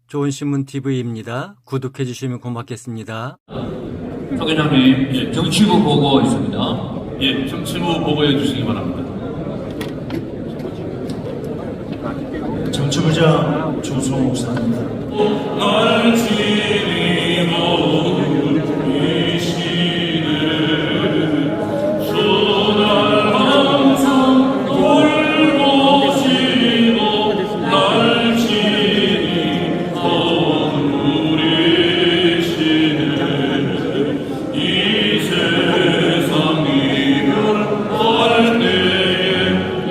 좋은신문TV입니다. 구독해 주시면 고맙겠습니다. 석 회장님, 예, 정치부 보고 있습니다. 예, 정치부 보고해 주시기 바랍니다. 정치부장 조수호 목사입니다. 날 지니고 계시네 주날 항상 돌보시고 날 지니고 누리시네 이 세상 이별할 때에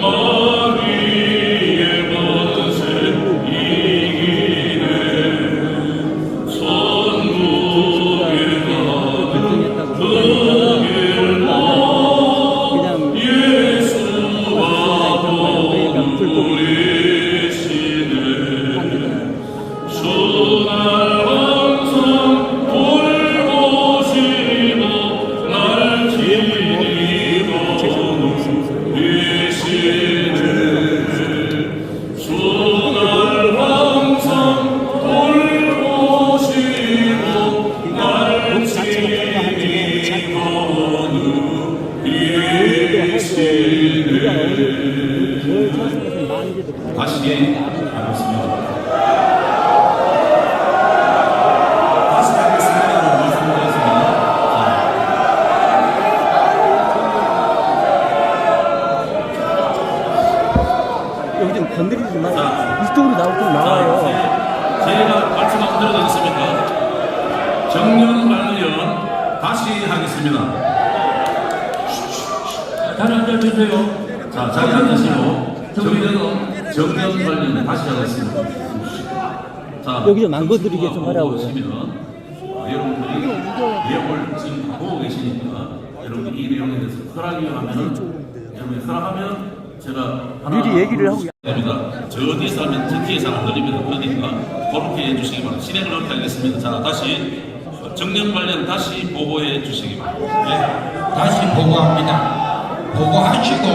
마귀의 번세 이기네 천국에 가는 그 길로 예수가 부르시네 주날 항상 돌보시고 날 지니고 계시네 주날 항상 돌보시고 날 지니고 계시네 다시 하겠습니다. 다시 하겠습니다. 말씀드렸습니다. 여기 좀 건드리지 마. 이쪽으로 나와요. 제가 말씀 한번 드려도 되겠습니까? 정년 관련 다시 하겠습니다. 다시 앉아주세요. 자, 자리 앉으시고 정년 관련 다시 하겠습니다. 자, 여기 좀 안 건드리게 좀 하라고요. 보시면 여러분들이 내용을 지금 다 보고 계시니까 여러분들 이 내용에 대해서 허락이 하면은 여러분이 허락하면 제가 미리 얘기를 하고 됩니다. 저 뒤에서 하면 저 뒤에서 안 들립니다. 그러니까 그렇게 해주시기 바랍니다. 진행을 그렇게 하겠습니다. 자, 다시 정년 관련 다시 보고해 주시기 바랍니다. 네. 다시 보고합니다. 보고하시고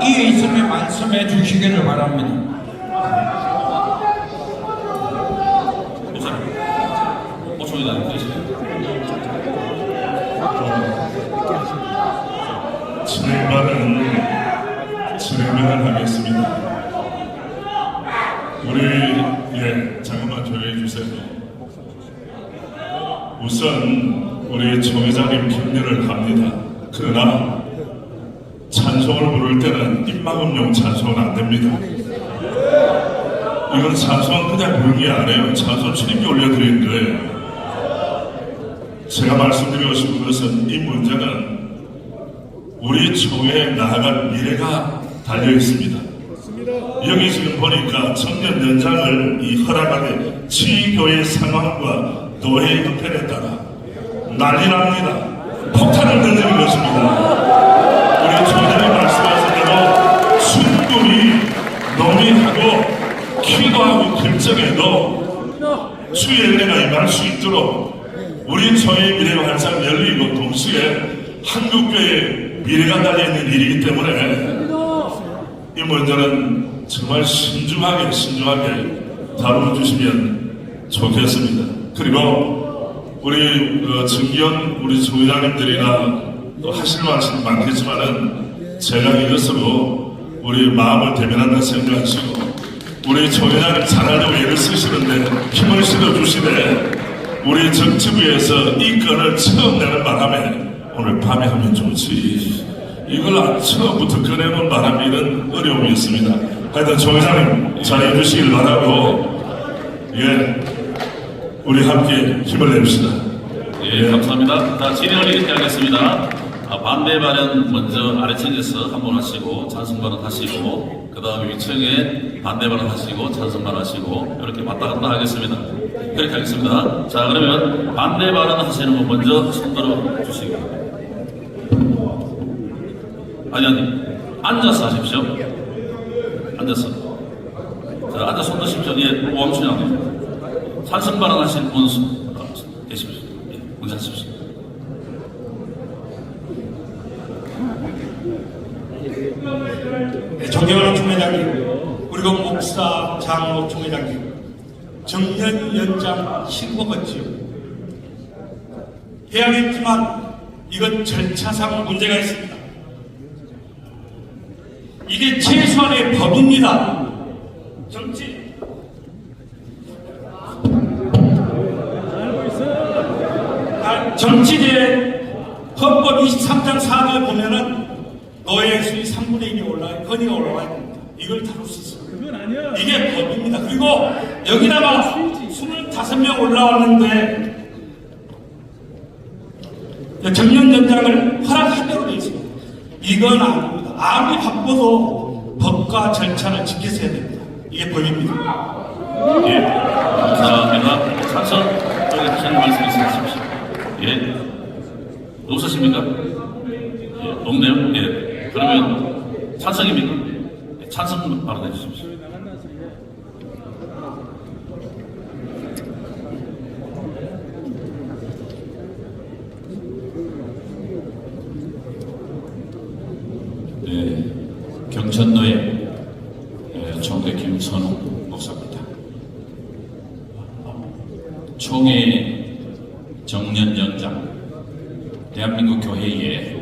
이에 있으면 말씀해 주시기를 바랍니다. 목사님, 5초이다 되시네요. 진행을 하겠습니다. 우리 잠깐만 조용히 해주세요. 우선 우리 정 회장님 격려를 합니다. 그러나 찬송을 부를 때는 입막음용 찬송은 안 됩니다. 이건 찬송은 그냥 부르기 안 해요. 찬송 출입기 올려드린 거예요. 제가 말씀드리고 싶은 것은 이 문제는 우리 총회에 나아갈 미래가 달려 있습니다. 여기 지금 보니까 청년 연장을 이 허락하게 치교의 상황과 노예 형편에 따라 난리 납니다. 폭탄을 던지는 것입니다. 우리 총장이 말씀하신 대로 충분히 논의하고 기도하고 결정해도 주의연례가 임할 수 있도록 우리 총회의 미래가 활짝 열리고 동시에 한국교회의 미래가 달려있는 일이기 때문에 이 문제는 정말 신중하게 다뤄주시면 좋겠습니다. 그리고 우리 정기현 우리 총회장님들이나 또 하실 말씀이 많겠지만은 제가 이것으로 우리 마음을 대변한다 생각하시고 우리 총회장님 잘하려고 애를 쓰시는데 힘을 실어주시되 우리 정치부에서 이 건을 처음 내는 바람에 오늘 밤에 하면 좋지. 이걸 처음부터 꺼내는 바람에 이런 어려움이 있습니다. 하여튼 조 회장님 잘해 주시길 바라고 우리 함께 힘을 냅시다. 예, 감사합니다. 자, 진행을 이렇게 하겠습니다. 반대 발언 먼저 아래층에서 한번 하시고 찬성 발언 하시고 그 다음에 위층에 반대 발언 하시고 찬성 발언 하시고 이렇게 왔다 갔다 하겠습니다. 그렇게 하겠습니다. 자, 그러면 반대 발언 하시는 분 먼저 손 들어 주시고 아니 앉아서 하십시오. 앉아서. 자, 앉아서 손 드십시오. 예, 오함춘향님 찬성 발언 하신 분 계십시오. 예, 먼저 하십시오. 존경하는 총회장님, 그리고 목사, 장로 총회장님, 정년 연장 신고겠지요. 해야겠지만 이건 절차상 문제가 있습니다. 이게 최소한의 법입니다. 정치제 헌법 23장 4조에 보면은 노예 수의 3분의 1이 올라와요. 건의가 올라와야 됩니다. 이걸 다룰 수 있어요. 이게 법입니다. 그리고 여기다가 25명 올라왔는데 정년 연장을 허락하도록 되어 있습니다. 이건 아닙니다. 아무리 바빠도 법과 절차를 지켜서 해야 됩니다. 이게 법입니다. 예. 감사합니다. 찬성 쪽에 하시는 말씀 있으십시오. 예. 없으십니까? 예. 없네요? 예. 그러면 찬성입니까? 예. 찬성 발언해 주십시오. 네, 경천노예 총대 김선우 목사입니다. 총회 정년 연장 대한민국 교회에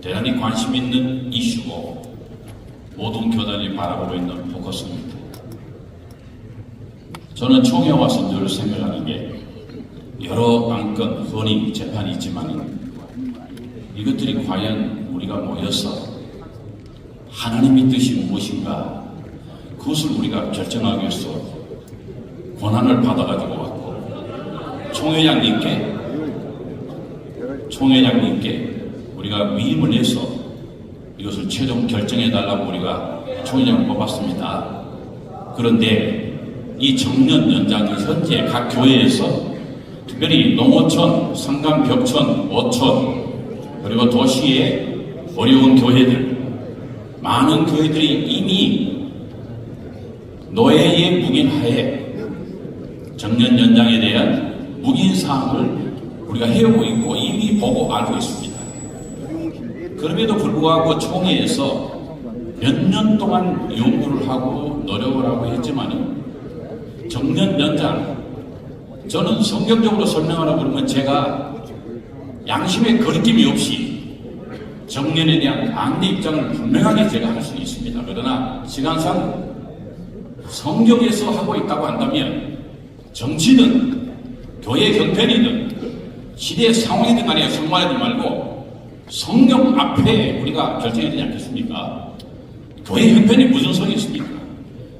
대단히 관심 있는 이슈고 모든 교단이 바라보고 있는 포커스입니다. 저는 총회에 와서 늘 생각하는 게 여러 안건 헌의 재판이 있지만 이것들이 과연 우리가 모여서 하나님의 뜻이 무엇인가 그것을 우리가 결정하기 위해서 권한을 받아가지고 왔고 총회장님께 우리가 위임을 해서 이것을 최종 결정해달라고 우리가 총회장을 뽑았습니다. 그런데 이 정년 연장이 현재 각 교회에서 특별히 농어촌, 상감, 벽촌, 어촌 그리고 도시의 어려운 교회들, 많은 교회들이 이미 노예의 묵인하에 정년 연장에 대한 묵인사항을 우리가 해오고 있고 이미 보고 알고 있습니다. 그럼에도 불구하고 총회에서 몇 년 동안 연구를 하고 노력을 하고 했지만 정년 연장, 저는 성경적으로 설명하라고 그러면 제가 양심의 거리낌이 없이 정년에 대한 반대 입장을 분명하게 제가 할 수 있습니다. 그러나 시간상 성경에서 하고 있다고 한다면 정치는 교회 형편이든 시대의 상황이든 간에 상관하지 말고 성경 앞에 우리가 결정해야 되지 않겠습니까? 교회 형편이 무슨 소리 있습니까?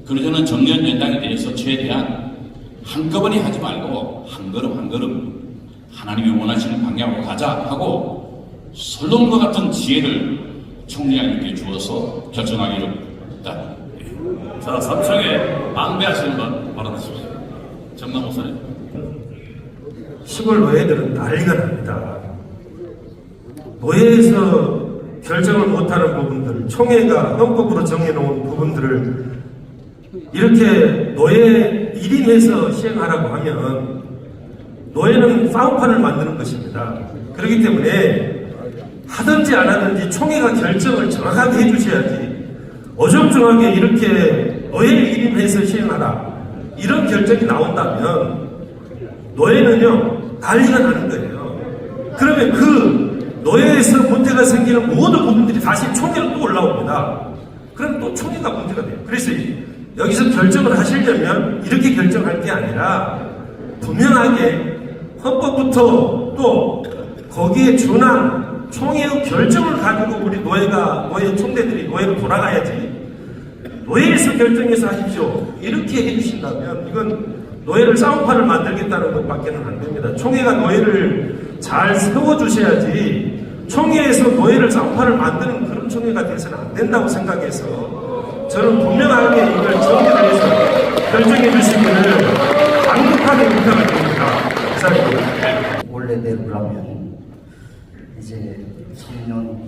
그래서 저는 정년 연장에 대해서 최대한 한꺼번에 하지 말고 한 걸음 한 걸음 하나님이 원하시는 방향으로 가자 하고 솔로몬과 같은 지혜를 총리님께 주어서 결정하기로 했다. 자, 3층에 방배하시는 분 발언하십시오. 정남 목사님. 시골 노예들은 난리가 납니다. 노예에서 결정을 못하는 부분들, 총회가 헌법으로 정해놓은 부분들을 이렇게 노예 1인해서 시행하라고 하면 노예는 싸움판을 만드는 것입니다. 그렇기 때문에 하든지 안 하든지 총회가 결정을 정확하게 해주셔야지 어정쩡하게 이렇게 노예를 1인해서 시행하라 이런 결정이 나온다면 노예는요 난리가 나는 거예요. 그러면 그 노예에서 문제가 생기는 모든 부분들이 다시 총회로 또 올라옵니다. 그럼 또 총회가 문제가 돼요. 그래서 여기서 결정을 하시려면 이렇게 결정할 게 아니라 분명하게 헌법부터 또 거기에 준한 총회의 결정을 가지고 우리 노예 총대들이 노예로 돌아가야지 노예에서 결정해서 하십시오 이렇게 해주신다면 이건 노예를 싸움판을 만들겠다는 것밖에는 안 됩니다. 총회가 노예를 잘 세워주셔야지 총회에서 노예를 싸움판을 만드는 그런 총회가 돼서는 안 된다고 생각해서 저는 분명하게 이걸 정리를 해서 결정해 주시기를 강력하게 부탁을 드립니다. 감사합니다. 원래대로 하면 이제 3년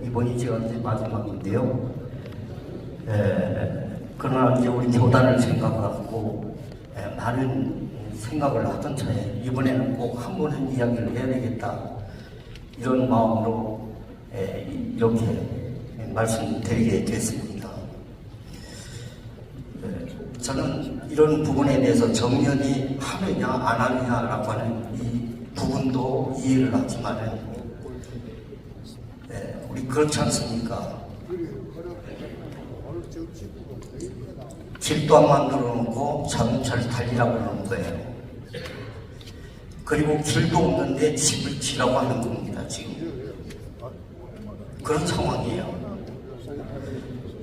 이번이 제가 이제 마지막인데요. 그러나 이제 우리 교단을 생각하고 많은 생각을 하던 차에 이번에는 꼭 한 번은 이야기를 해야 되겠다 이런 마음으로 이렇게 말씀드리게 됐습니다. 저는 이런 부분에 대해서 정년이 하느냐 안 하느냐라고 하는 이 부분도 이해를 하지만은 우리 그렇지 않습니까? 길도 안 만들어 놓고 자동차를 달리라고 그러는 거예요. 그리고 길도 없는데 집을 지라고 하는 겁니다, 지금. 그런 상황이에요.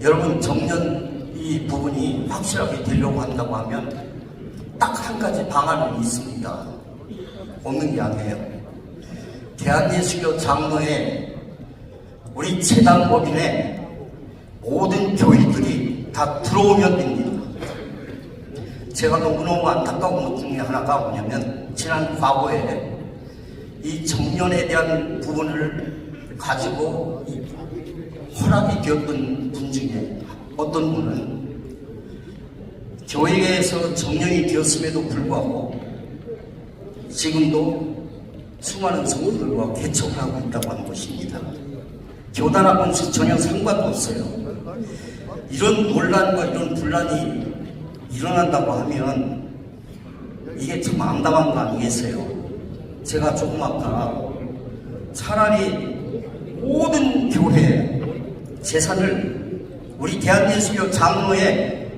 여러분, 정년 이 부분이 확실하게 되려고 한다고 하면 딱 한 가지 방안은 있습니다. 없는 게 아니에요. 대한예수교 장로회 우리 재단법인에 모든 교회들이 다 들어오면 됩니다. 제가 너무너무 안타까운 것 중에 하나가 뭐냐면 지난 과거에 이 정년에 대한 부분을 가지고 허락이 되었던 분 중에 어떤 분은 교회에서 정년이 되었음에도 불구하고 지금도 수많은 성도들과 개척을 하고 있다고 하는 것입니다. 교단하고는 전혀 상관도 없어요. 이런 논란과 이런 분란이 일어난다고 하면 이게 참 암담한 거 아니겠어요? 제가 조금 아까 차라리 모든 교회 재산을 우리 대한예수교 장로회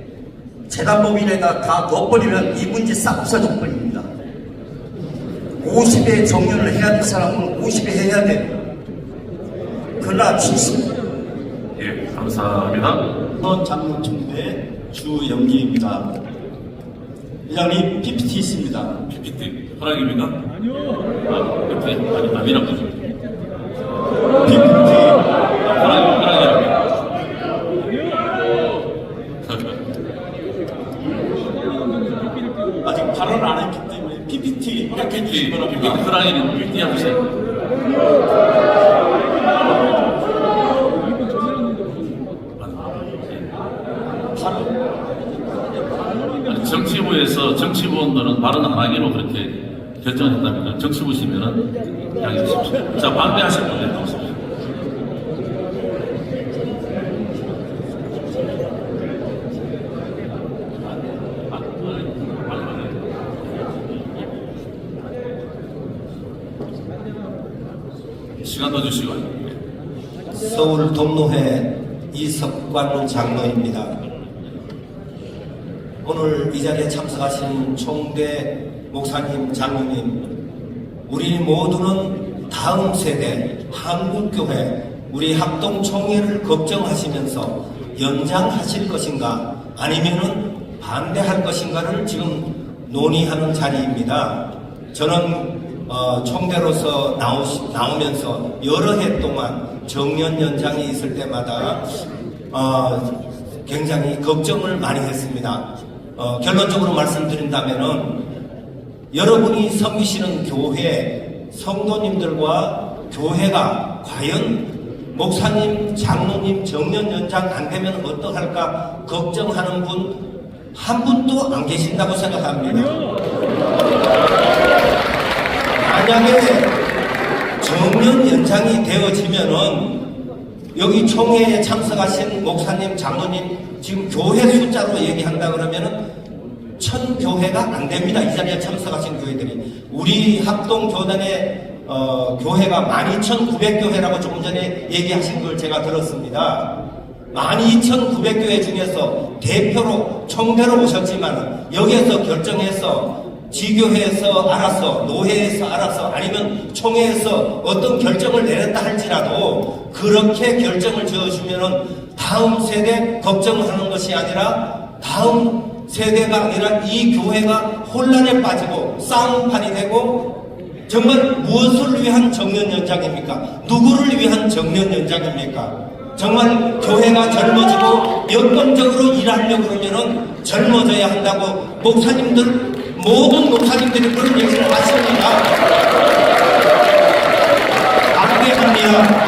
재단법인에다 다 넣어버리면 이 문제 싹 없어져 버립니다. 50에 정년을 해야 될 사람은 50에 해야 돼요. 그러나 70. 예, 감사합니다. 장로총회 주영기입니다. 회장님 PPT 있습니다. PPT 허락입니까? 아니요. PPT 아니라고. PPT 허락이랍니다. 아직 발언을 안 했기 때문에 PPT 허락해 주신 거라고 PPT 허락이는 PPT 해주세요. 아니, 정치부에서 정치부원들은 발언 안 하기로 그렇게 결정했답니다. 정치부시면은 양해해 주십시오. 자, 반대하실 분들 나오십시오. 시간 더 주시고. 서울 동로회 이석관 장로입니다. 오늘 이 자리에 참석하신 총대 목사님, 장로님, 우리 모두는 다음 세대 한국교회 우리 합동총회를 걱정하시면서 연장하실 것인가 아니면은 반대할 것인가를 지금 논의하는 자리입니다. 저는 총대로서 나오면서 여러 해 동안 정년 연장이 있을 때마다 굉장히 걱정을 많이 했습니다. 결론적으로 말씀드린다면은 여러분이 섬기시는 교회 성도님들과 교회가 과연 목사님, 장로님 정년 연장 안 되면 어떡할까 걱정하는 분 한 분도 안 계신다고 생각합니다. 만약에 정년 연장이 되어지면은 여기 총회에 참석하신 목사님, 장로님 지금 교회 숫자로 얘기한다 그러면은 1000교회가 안 됩니다. 이 자리에 참석하신 교회들이. 우리 합동교단의 교회가 12900교회라고 조금 전에 얘기하신 걸 제가 들었습니다. 12900교회 중에서 대표로 총대로 오셨지만 여기에서 결정해서 지교회에서 알아서 노회에서 알아서 아니면 총회에서 어떤 결정을 내렸다 할지라도 그렇게 결정을 지어주면은 다음 세대 걱정하는 것이 아니라 다음 세대가 아니라 이 교회가 혼란에 빠지고 싸움판이 되고 정말 무엇을 위한 정년 연장입니까? 누구를 위한 정년 연장입니까? 정말 교회가 젊어지고 여건적으로 일하려고 그러면은 젊어져야 한다고 모든 목사님들이 그런 얘기를 하십니다. 반대합니다.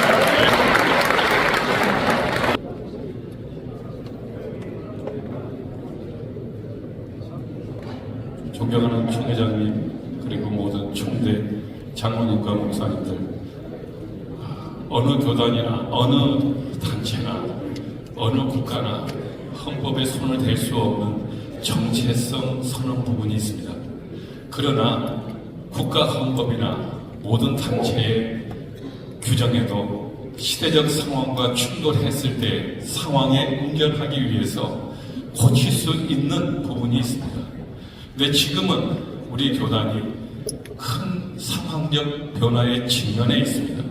존경하는 총회장님 그리고 모든 총대 장로님과 목사님들, 어느 교단이나 어느 단체나 어느 국가나 헌법에 손을 댈 수 없는 정체성 선언 부분이 있습니다. 그러나 국가헌법이나 모든 단체의 규정에도 시대적 상황과 충돌했을 때 상황에 응결하기 위해서 고칠 수 있는 부분이 있습니다. 근데 지금은 우리 교단이 큰 상황적 변화에 직면해 있습니다.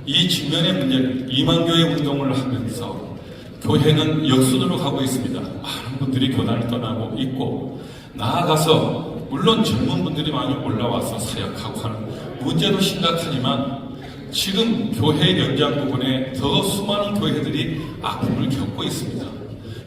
이 직면의 문제를 이만교회 운동을 하면서 교회는 역순으로 가고 있습니다. 많은 분들이 교단을 떠나고 있고, 나아가서 물론 젊은 분들이 많이 올라와서 사역하고 하는 문제도 심각하지만 지금 교회 연장 부분에 더 수많은 교회들이 아픔을 겪고 있습니다.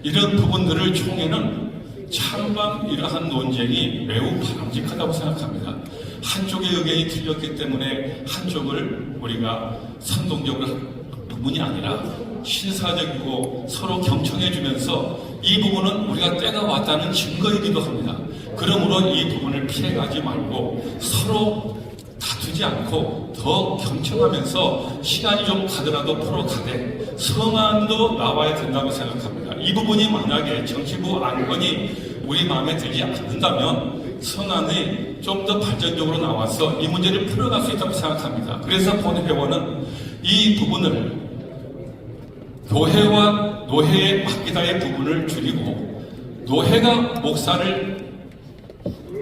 이런 부분들을 총회는 찬반 이러한 논쟁이 매우 바람직하다고 생각합니다. 한쪽의 의견이 틀렸기 때문에 한쪽을 우리가 선동적으로 한 부분이 아니라 신사적이고 서로 경청해주면서 이 부분은 우리가 때가 왔다는 증거이기도 합니다. 그러므로 이 부분을 피해가지 말고 서로 다투지 않고 더 경청하면서 시간이 좀 가더라도 풀어가되 성안도 나와야 된다고 생각합니다. 이 부분이 만약에 정치부 안건이 우리 마음에 들지 않는다면 성안이 좀 더 발전적으로 나와서 이 문제를 풀어갈 수 있다고 생각합니다. 그래서 본회원은 이 부분을 교회와 노회의 맡기다의 부분을 줄이고 노회가 목사를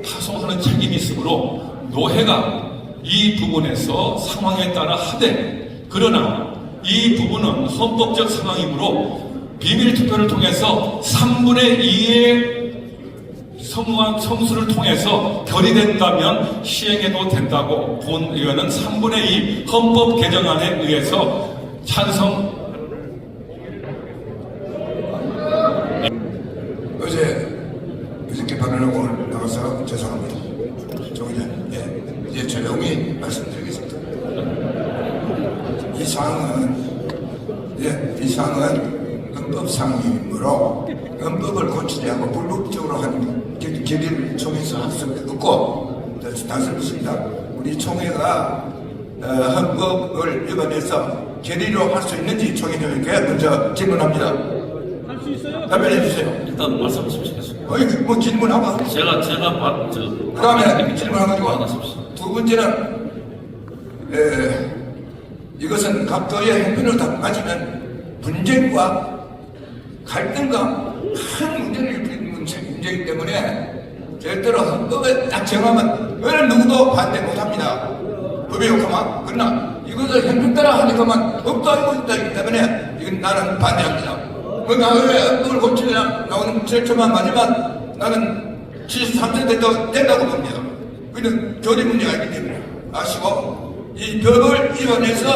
파송하는 책임이 있으므로 노회가 이 부분에서 상황에 따라 하되, 그러나 이 부분은 헌법적 상황이므로 비밀투표를 통해서 3분의 2의 성수를 통해서 결의된다면 시행해도 된다고 본 의원은 3분의 2 헌법 개정안에 의해서 찬성. 어저께 발언하고 나가서 죄송합니다. 조기전, 이제 조용히 말씀드리겠습니다. 이 사항은 헌법상이므로 헌법을 고치지 않고 불법적으로 한 결의를 총회에서 할 수 없고, 다시 묻습니다. 우리 총회가 헌법을 위반해서 결의로 할 수 있는지 총회장님께 먼저 질문합니다. 할 수 있어요? 답변해 주세요. 일단 말씀 좀 시겠습니다. 뭐 질문하고. 그 다음에 질문해가지고 두 번째는 이것은 각도의 형편을 다 가지면 분쟁과 갈등과 큰 문제를 일으키는 문제이기 때문에 절대로 헌법에 딱 정하면 왜 누구도 반대 못합니다. 법에 욕하면. 그러나 이것을 형편 따라 하니까만 법도 알고 있다기 때문에 이건 나는 반대합니다. 왜 헌법을 고치냐 나오는 절차만 맞으면 나는 73세 된다고 봅니다. 그는 교리 문제가 있기 때문에 아시고, 이 법을 위반해서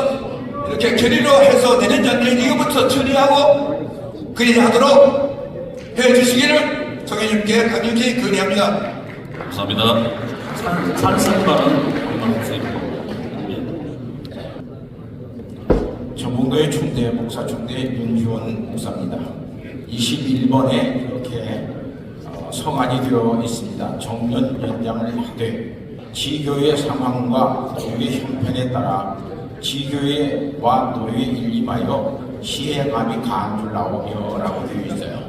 이렇게 결의로 해서 되는지 안 되는지 이것부터 처리하고 그리하도록 해주시기를 총회님께 강력히 건의합니다. 감사합니다. 찬성 발언 선생님. 전문가의 총대 목사 총대 윤기원 목사입니다. 21번에 이렇게 성안이 되어 있습니다. 정년 연장을 하되 지교의 상황과 노예 형편에 따라 지교회와 노예에 일임하여 시행함이 가한 줄 나오며 라고 되어 있어요.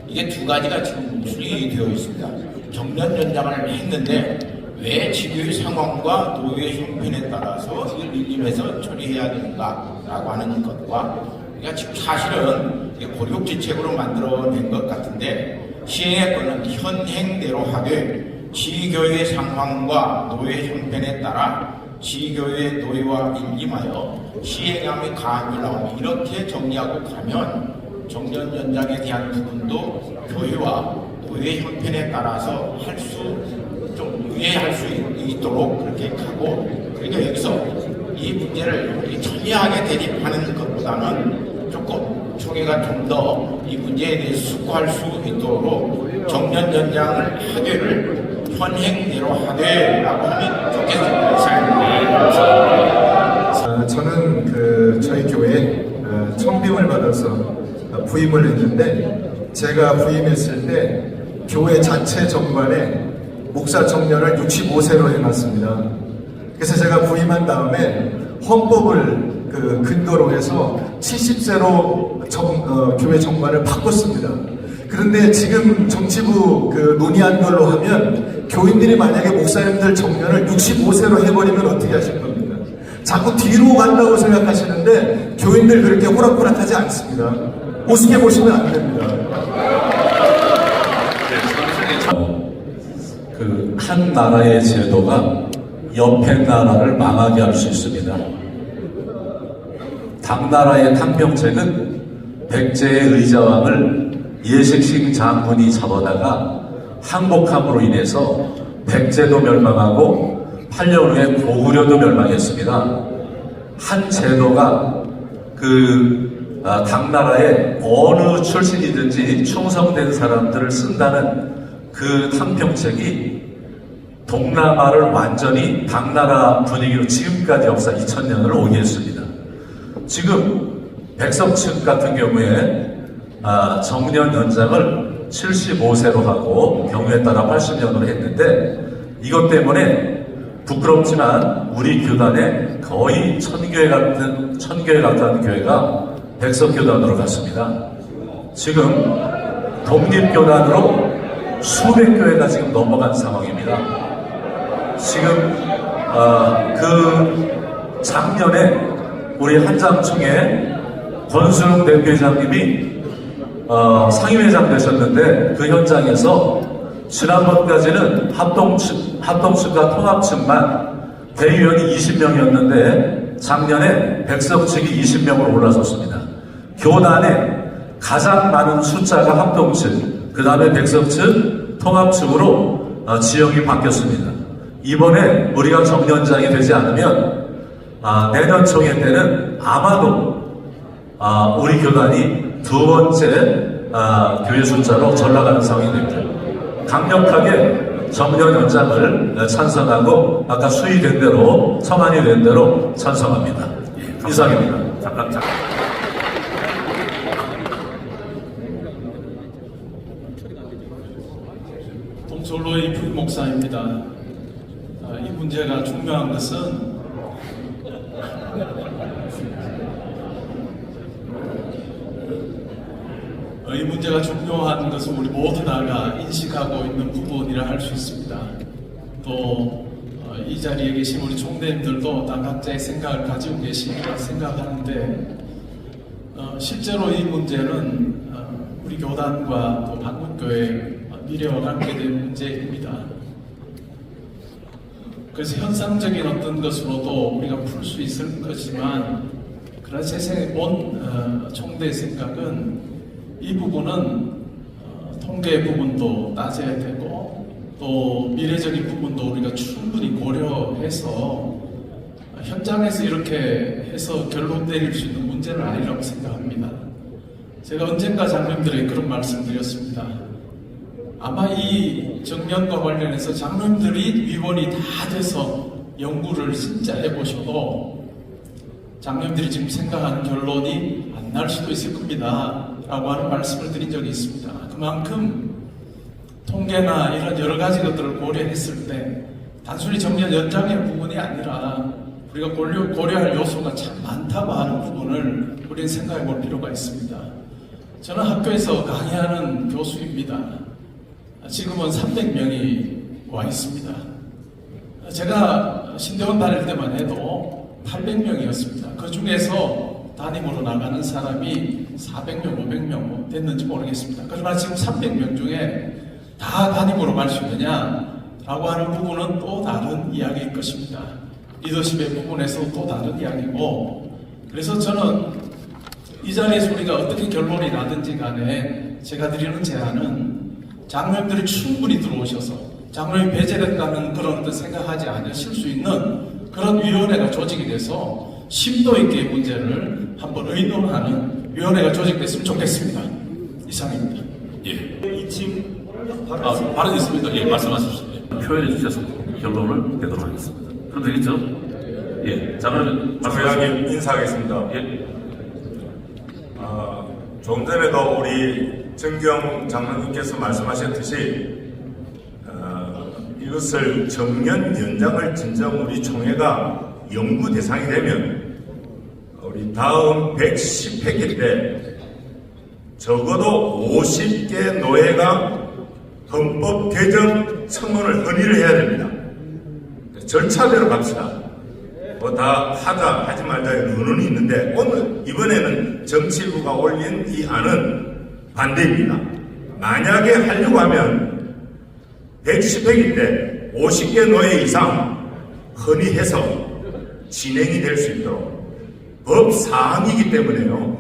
이게 두 가지가 지금 추정이 되어 있습니다. 정년 연장을 했는데 왜 지교의 상황과 노예 형편에 따라서 이걸 일임해서 처리해야 되는가 라고 하는 것과, 그러니까 지금 사실은 고력지책으로 만들어낸 것 같은데 시행의 권은 현행대로 하되 지교의 상황과 노예 형편에 따라 지교의 노예와 일임하여 시행함이 가한 줄 나오며 이렇게 정리하고 가면 정년 연장에 대한 부분도 교회와 노예 형편에 따라서 할 수 좀 유예할 수 있도록 그렇게 가고, 그러니까 여기서 이 문제를 전이하게 대립하는 것보다는 조금 총회가 좀 더 이 문제에 대해서 숙고할 수 있도록 정년 연장을 하되를 현행대로 하되라고 하면 좋겠습니다. 저는 저희 교회에 청빙을 받아서 부임을 했는데, 제가 부임했을 때 교회 자체 정관에 목사 청년을 65세로 해놨습니다. 그래서 제가 부임한 다음에 헌법을 근거로 해서 70세로 교회 정관을 바꿨습니다. 그런데 지금 정치부 논의한 걸로 하면 교인들이 만약에 목사님들 정년을 65세로 해버리면 어떻게 하실 겁니까? 자꾸 뒤로 간다고 생각하시는데 교인들 그렇게 호락호락하지 않습니다. 우습게 보시면 안 됩니다. 한 나라의 제도가 옆에 나라를 망하게 할 수 있습니다. 당나라의 탕평책은 백제의 의자왕을 예식신 장군이 잡아다가 항복함으로 인해서 백제도 멸망하고 8년 후에 고구려도 멸망했습니다. 한 제도가 당나라의 어느 출신이든지 충성된 사람들을 쓴다는 그 탕평책이 동남아를 완전히 당나라 분위기로 지금까지 역사 2000년을 오게 했습니다. 지금 백석층 같은 경우에 정년 연장을 75세로 하고 경우에 따라 80년으로 했는데 이것 때문에 부끄럽지만 우리 교단에 거의 1000교회 가까운 교회가 백석교단으로 갔습니다. 지금 독립교단으로 수백 교회가 지금 넘어간 상황입니다. 지금 작년에 우리 한장총회 권순웅 대표회장님이 상임회장 되셨는데 그 현장에서 지난번까지는 합동측과 통합측만 대의원이 20명이었는데 작년에 백석측이 20명으로 올라섰습니다. 교단에 가장 많은 숫자가 합동측, 그 다음에 백석측, 통합측으로 지형이 바뀌었습니다. 이번에 우리가 정년장이 되지 않으면 내년 총회 때는 아마도 우리 교단이 두 번째 교회 숫자로 전락하는 상황이 됩니다. 강력하게 정년 연장을 찬성하고 아까 수의된 대로 청안이 된 대로 찬성합니다. 이상입니다. 잠깐. 동솔로의 부목사입니다. 이 문제가 중요한 것은 이 문제가 중요한 것은 우리 모두 다가 인식하고 있는 부분이라 할 수 있습니다. 또 이 자리에 계신 우리 총대님들도 다 각자의 생각을 가지고 계시리라 생각하는데 실제로 이 문제는 우리 교단과 또 한국교회 미래와 관계된 문제입니다. 그래서 현상적인 어떤 것으로도 우리가 풀 수 있을 거지만 그러나 제 총대의 생각은 이 부분은 통계 부분도 따져야 되고 또 미래적인 부분도 우리가 충분히 고려해서 현장에서 이렇게 해서 결론 내릴 수 있는 문제는 아니라고 생각합니다. 제가 언젠가 장로님들에게 그런 말씀 드렸습니다. 아마 이 정년과 관련해서 장로님들이 위원이 다 돼서 연구를 진짜 해보셔도 장로님들이 지금 생각하는 결론이 안 날 수도 있을 겁니다 라고 하는 말씀을 드린 적이 있습니다. 그만큼 통계나 이런 여러 가지 것들을 고려했을 때 단순히 정년 연장의 부분이 아니라 우리가 고려할 요소가 참 많다고 하는 부분을 우리는 생각해 볼 필요가 있습니다. 저는 학교에서 강의하는 교수입니다. 지금은 300명이 와 있습니다. 제가 신대원 다닐 때만 해도 800명이었습니다. 그 중에서 담임으로 나가는 사람이 400명, 500명 됐는지 모르겠습니다. 그러나 지금 300명 중에 다 담임으로 갈 수 있느냐 라고 하는 부분은 또 다른 이야기일 것입니다. 리더십의 부분에서 또 다른 이야기고, 그래서 저는 이 자리에서 우리가 어떻게 결론이 나든지 간에 제가 드리는 제안은 장로님들이 충분히 들어오셔서 장로님 배제됐다는 그런 어떤 생각하지 않으실 수 있는 그런 위원회가 조직이 돼서 심도 있게 문제를 한번 의논하는 위원회가 조직됐으면 좋겠습니다. 이상입니다. 예. 2층 발언 있습니까? 예, 말씀하십시오. 표현해 주셔서 결론을 내도록 하겠습니다. 그럼 되겠죠? 예. 자, 그러면 회장님 인사하겠습니다. 예. 조금 전에도 우리 정경 장로님께서 말씀하셨듯이 이것을 정년 연장을 진정 우리 총회가 연구 대상이 되면 우리 다음 110회기 때 적어도 50개 노예가 헌법 개정 청원을 건의를 해야 됩니다. 절차대로 갑시다. 뭐 다 하자 하지 말자의 의논이 있는데 오늘 이번에는 정치부가 올린 이 안은 반대입니다. 만약에 하려고 하면 110회인데 50개 노예 이상 건의해서 진행이 될 수 있도록 법 사항이기 때문에요.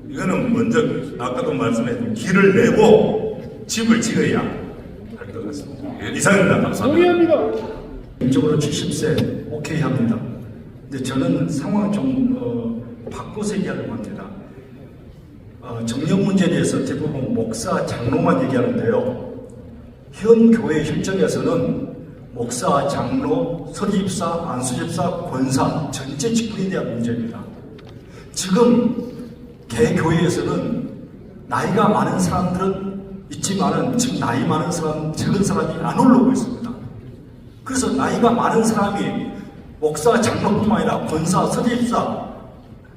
이거는 먼저 아까도 말씀했던 길을 내고 집을 지어야 할 것 같습니다. 이상입니다. 감사합니다. 개인적으로 70세 오케이 합니다. 근데 저는 상황을 좀 바꿔서 얘기하려고 합니다. 정령 문제에 대해서 대부분 목사, 장로만 얘기하는데요. 현 교회 혈정에서는 목사, 장로, 서리집사, 안수집사, 권사 전체 직분에 대한 문제입니다. 지금 개교회에서는 나이가 많은 사람들은 있지만은 지금 나이 많은 사람, 적은 사람이 안 올라오고 있습니다. 그래서 나이가 많은 사람이 목사, 장로뿐만 아니라 권사, 서리집사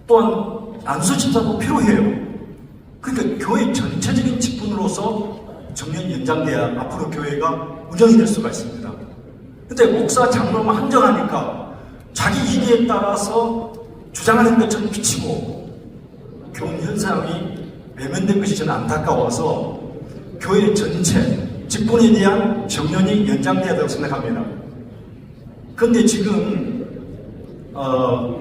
또한 안수집사도 필요해요. 그러니까 교회 전체적인 직분으로서 정년 연장돼야 앞으로 교회가 운영이 될 수가 있습니다. 근데 목사, 장로만 한정하니까 자기 이기에 따라서 주장하는 것처럼 비치고 교훈 현상이 외면된 것이 저는 안타까워서 교회 전체 직분에 대한 정년이 연장돼야 된다고 생각합니다. 그런데 지금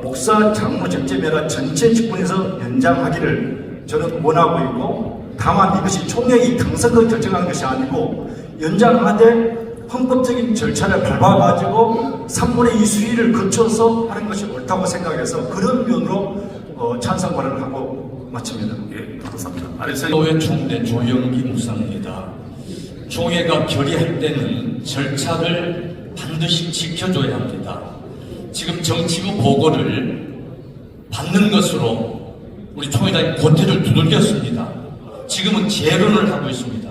목사, 장로 정제매라 전체 직분에서 연장하기를 저는 원하고 있고, 다만 이것이 총회의 당선을 결정하는 것이 아니고 연장하되 헌법적인 절차를 밟아가지고 3분의 2 수위를 거쳐서 하는 것이 옳다고 생각해서 그런 면으로 찬성 발언을 하고 마칩니다. 예, 감사합니다. 노회 총대 조영기 목사입니다. 총회가 결의할 때는 절차를 반드시 지켜줘야 합니다. 지금 정치부 보고를 받는 것으로 우리 총회장이 고태를 두들겼습니다. 지금은 재론을 하고 있습니다.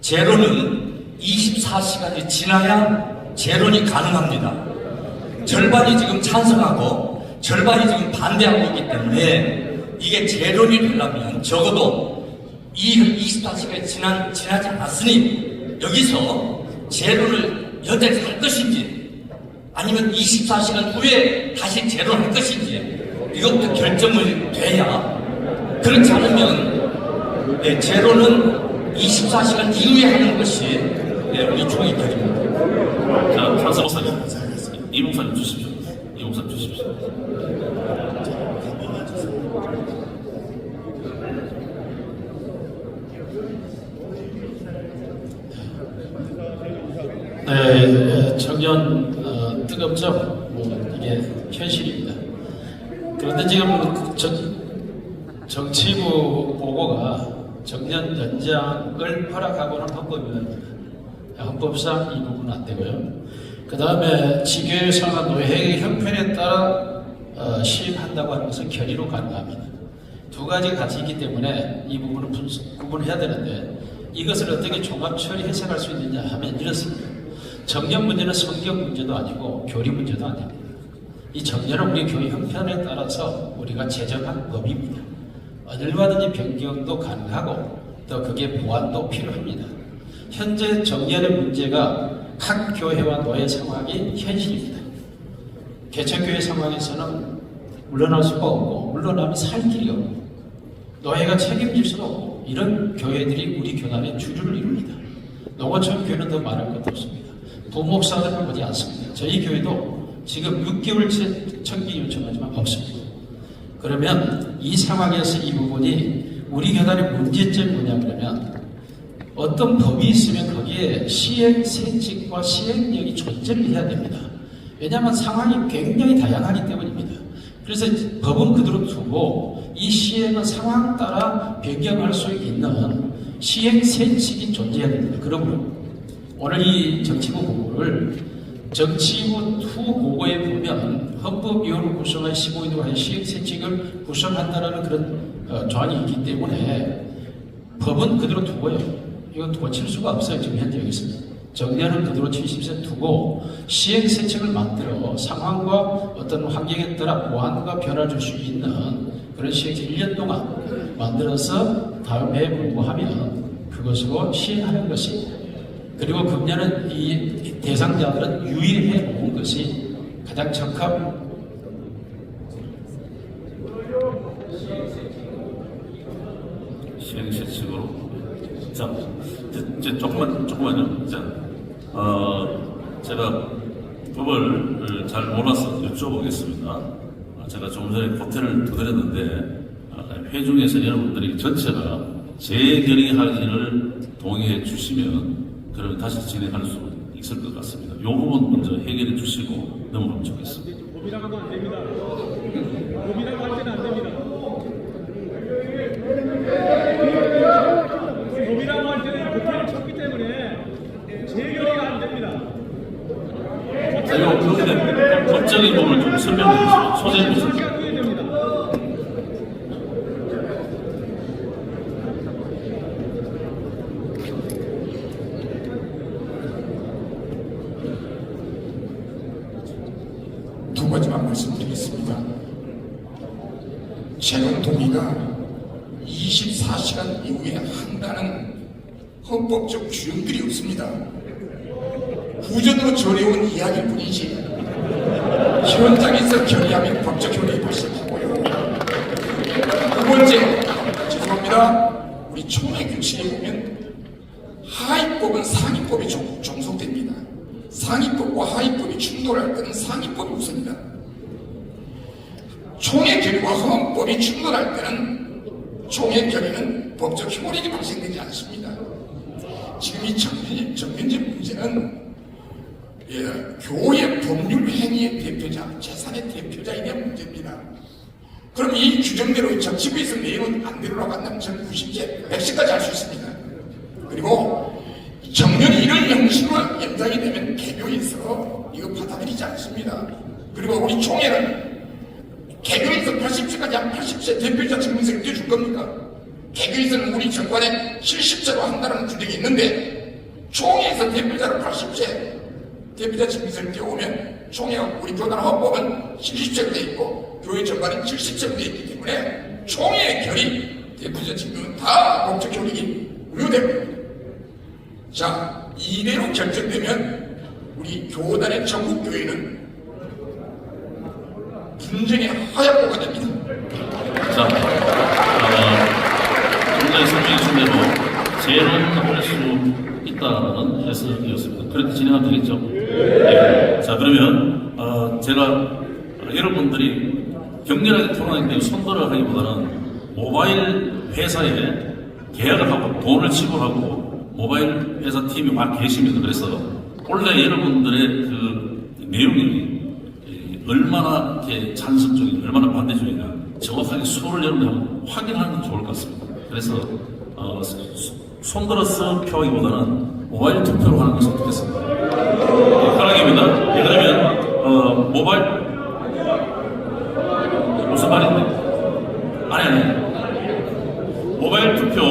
재론은 24시간이 지나야 재론이 가능합니다. 절반이 지금 찬성하고 절반이 지금 반대하고 있기 때문에 이게 재론이 되려면 적어도 24시간이 지나지 않았으니 여기서 재론을 여전히 할 것인지 아니면 24시간 후에 다시 재론할 것인지 이것도 결정을 돼야, 그렇지 않으면 재론은 24시간 이후에 하는 것이 우리 총회 결의입니다. 자, 찬성 목사님. 이 목사님 주십시오. 이 목사님 주십시오. 네, 정년 뜨겁죠. 이게 현실입니다. 그런데 지금 정치부 보고가 정년 연장을 허락하고는 헌법상 이 부분은 안 되고요. 그 다음에 지교회 상하 노회의 형편에 따라 시행한다고 하는 것은 결의로 가능합니다. 두 가지가 같이 있기 때문에 이 부분을 구분해야 되는데, 이것을 어떻게 종합 처리 해석할 수 있느냐 하면 이렇습니다. 정년 문제는 성경 문제도 아니고 교리 문제도 아닙니다. 이 정년은 우리 교회 형편에 따라서 우리가 제정한 법입니다. 얼마든지 변경도 가능하고 또 그게 보완도 필요합니다. 현재 정년의 문제가 각 교회와 노예 상황이 현실입니다. 개척교회 상황에서는 물러날 수가 없고, 물러나면 살 길이 없고, 노예가 책임질 수도 없고, 이런 교회들이 우리 교단의 주류를 이룹니다. 농어촌 교회는 더 말할 것도 없습니다. 부목사들은 오지 않습니다. 저희 교회도 지금 6개월째 청기 요청하지만 없습니다. 그러면 이 상황에서 이 부분이 우리 교단의 문제점이 뭐냐 그러면, 어떤 법이 있으면 거기에 시행세칙과 시행령이 존재를 해야 됩니다. 왜냐하면 상황이 굉장히 다양하기 때문입니다. 그래서 법은 그대로 두고 이 시행은 상황 따라 변경할 수 있는 시행세칙이 존재해야 됩니다. 그러므로 오늘 이 정치부 보고를 정치부 투 보고에 보면 헌법위원회 구성한 15인으로 한 시행세칙을 구성한다는 그런 조항이 있기 때문에 법은 그대로 두고요. 이건 고칠 수가 없어요. 지금 현재 여기 있습니다. 정년은 그대로 70세 두고 시행세칙을 만들어 상황과 어떤 환경에 따라 보완과 변화를 줄 수 있는 그런 시행세 1년 동안 만들어서 다음에 공부하면 그것으로 시행하는 것이, 그리고 금년은 이 대상자들은 유예해 놓은 것이 가장 적합. 시행 실칙으로. 자, 이제 조금만요. 자, 제가 법을 잘 몰라서 여쭤보겠습니다. 제가 조금 전에 호텔을 두드렸는데, 회중에서 여러분들이 전체가 재결의하기를 동의해 주시면, 그러면 다시 진행할 수 있을 것 같습니다. 이 부분 먼저 해결해 주시고 넘어가면 좋겠습니다. 법이라고 하면 안 됩니다. 법이라고 할 때는 안 됩니다. 법이라고 할 때는 법회를 쳤기 때문에 재결의가 안 됩니다. 법적인 부분을 좀 설명해 주시죠. 소재를 주시죠. 두 가지만 말씀드리겠습니다. 재론 동의가 24시간 이후에 한다는 헌법적 규정들이 없습니다. 후전으로 전해온 이야기일 뿐이지 현장에서 결의하면 법적 효력이 발생하고요. 두 번째, 죄송합니다. 우리 총회 규칙에 보면 하위법은 상위법에 종속됩니다. 상위법과 하위법이 충돌할 때는 상위법이 우선이다. 총회 결의와 헌법이 충돌할 때는 총회 결의는 법적 효력이 발생되지 않습니다. 지금 이 정면제 문제는 교회 법률 행위의 대표자, 재산의 대표자에 대한 문제입니다. 그럼 이 규정대로 정치부에서 내용은 안 되라고 한다면 저는 90세, 100세까지 할 수 있습니다. 그리고 정년이 이런 형식으로 연장이 되면 개교에서 이거 받아들이지 않습니다. 그리고 우리 총회는 개교에서 80세까지 한 80세 대표자 증명서를 떼줄 겁니까? 개교에서는 우리 정관에 70세로 한다는 규정이 있는데 총회에서 대표자로 80세 대표자 증명서를 떼오면 총회와 우리 교단 헌법은 70세로 돼 있고 교회 정관은 70세로 돼 있기 때문에 총회의 결의 대표자 증명은 다 법적 효력이 무효됩니다. 자, 이대로 결정되면 우리 교단의 전국교회는 분쟁의 하얗고가 됩니다. 자, 굉장히 설명해 주신 대로 재론할 수 있다는 해석이었습니다. 그렇게 진행하면 되겠죠? 네. 자, 그러면 제가 여러분들이 격렬하게 토론하기 때문에 선거를 하기보다는 모바일 회사에 계약을 하고 돈을 지불하고 모바일 회사 팀이 막 계십니다. 그래서 원래 여러분들의 그 내용이 얼마나 이렇게 찬성적이냐, 얼마나 반대적이냐, 정확하게 수를 여러분들 한번 확인하는 건 좋을 것 같습니다. 그래서 손들어서 표하기보다는 모바일 투표로 하는 것이 어떻겠습니까? 허락입니다. 그러면 모바일 무슨 말인데? 아니 모바일 투표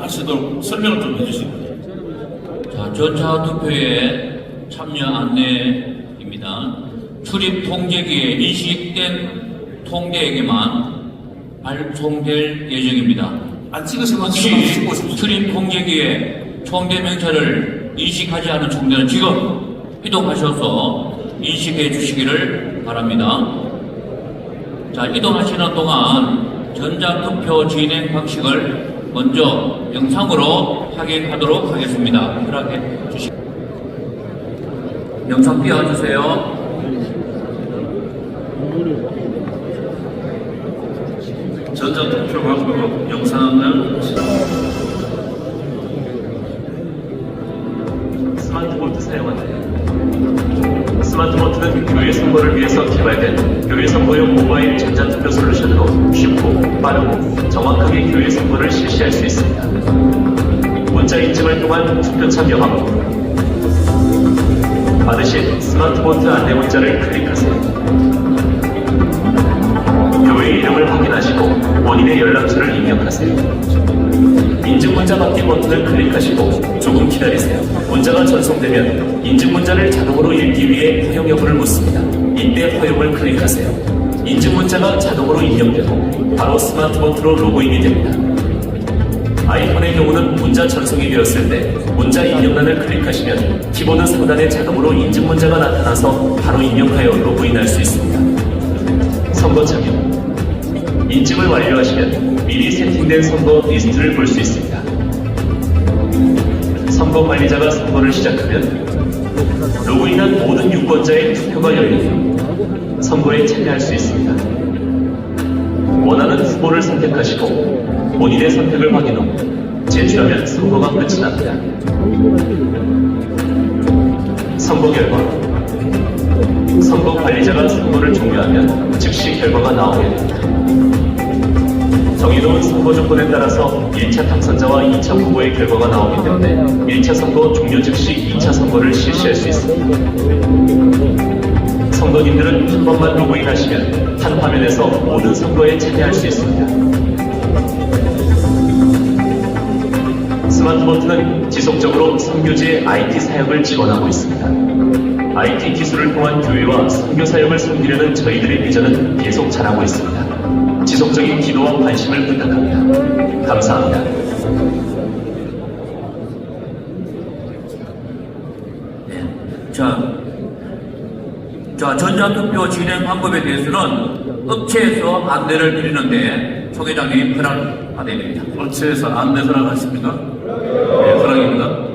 하시도록 설명을 좀 해주시고. 자, 전차 투표에 참여 안내입니다. 출입 통제기에 인식된 통대에게만 발송될 예정입니다. 안 찍으시면 혹시 출입 통제기에 총대 명찰을 인식하지 않은 총대는 지금 이동하셔서 인식해 주시기를 바랍니다. 자, 이동하시는 동안 전자투표 진행 방식을 먼저 영상으로 확인하도록 하겠습니다. 허락해 주시기. 영상 띄워주세요. 전자투표하고 영상을 스마트보트 사용하세요. 스마트보트는 교회 선거를 위해서 개발된 교회 선거용 모바일 전자투표 솔루션으로 쉽고 빠르고 정확하게 교회 선거를 실시할 수 있습니다. 문자 인증을 통한 투표 참여하고 받으신 스마트보트 안내 문자를 클릭하세요. 교회 이름을 확인하시고 본인의 연락처를 입력하세요. 인증문자 받기 버튼을 클릭하시고 조금 기다리세요. 문자가 전송되면 인증문자를 자동으로 읽기 위해 허용 여부를 묻습니다. 이때 허용을 클릭하세요. 인증 문자가 자동으로 입력되고 바로 스마트폰으로 로그인이 됩니다. 아이폰의 경우는 문자 전송이 되었을 때 문자 입력란을 클릭하시면 키보드 상단에 자동으로 인증 문자가 나타나서 바로 입력하여 로그인할 수 있습니다. 선거 참여. 인증을 완료하시면 미리 세팅된 선거 리스트를 볼 수 있습니다. 선거 관리자가 선거를 시작하면 로그인한 모든 유권자의 투표가 열리며 선거에 참여할 수 있습니다. 원하는 후보를 선택하시고 본인의 선택을 확인 후 제출하면 선거가 끝이 납니다. 선거 결과. 선거 관리자가 선거를 종료하면 즉시 결과가 나오게 됩니다. 정해놓은 선거 조건에 따라서 1차 당선자와 2차 후보의 결과가 나오기 때문에 1차 선거 종료 즉시 2차 선거를 실시할 수 있습니다. 선거인들은 한 번만 로그인하시면 한 화면에서 모든 선거에 참여할 수 있습니다. 스마트보트는 지속적으로 선교지의 IT 사역을 지원하고 있습니다. IT 기술을 통한 교회와 선교 사역을 섬기려는 저희들의 비전은 계속 자라고 있습니다. 지속적인 기도와 관심을 부탁합니다. 감사합니다. 자, 전자투표 진행 방법에 대해서는 업체에서 안내를 드리는데 총 회장님 허락 받아야 업체에서 안내 허락하십니까? 네, 허락입니다.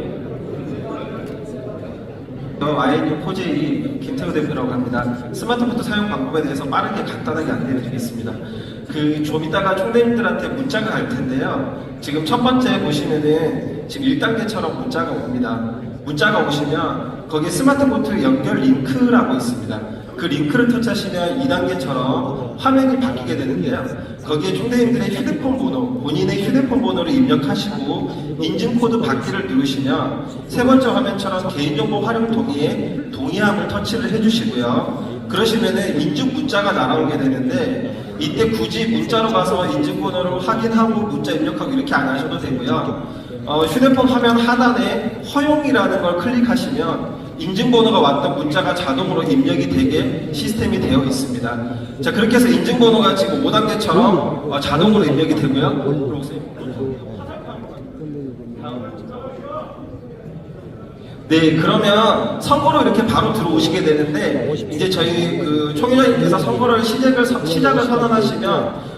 INU 포제이 김태우 대표라고 합니다. 스마트폰 사용 방법에 대해서 빠르게 간단하게 안내를 드리겠습니다. 좀 이따가 총대님들한테 문자가 갈 텐데요. 지금 첫 번째 보시면은 지금 1단계처럼 문자가 옵니다. 문자가 오시면 거기에 스마트보트 연결 링크라고 있습니다. 그 링크를 터치하시면 2단계처럼 화면이 바뀌게 되는데요. 거기에 총대님들의 휴대폰 번호, 본인의 휴대폰 번호를 입력하시고 인증코드 받기를 누르시면 세 번째 화면처럼 개인정보 활용 동의에 동의함을 터치를 해주시고요. 그러시면은 인증 문자가 날아오게 되는데 이때 굳이 문자로 가서 인증번호를 확인하고 문자 입력하고 이렇게 안 하셔도 되고요. 휴대폰 화면 하단에 허용이라는 걸 클릭하시면 인증번호가 왔던 문자가 자동으로 입력이 되게 시스템이 되어 있습니다. 자, 그렇게 해서 인증번호가 지금 5단계처럼 자동으로 입력이 되고요. 네, 그러면 선거로 이렇게 바로 들어오시게 되는데 이제 저희 총회장님께서 선거를 시작을 선언하시면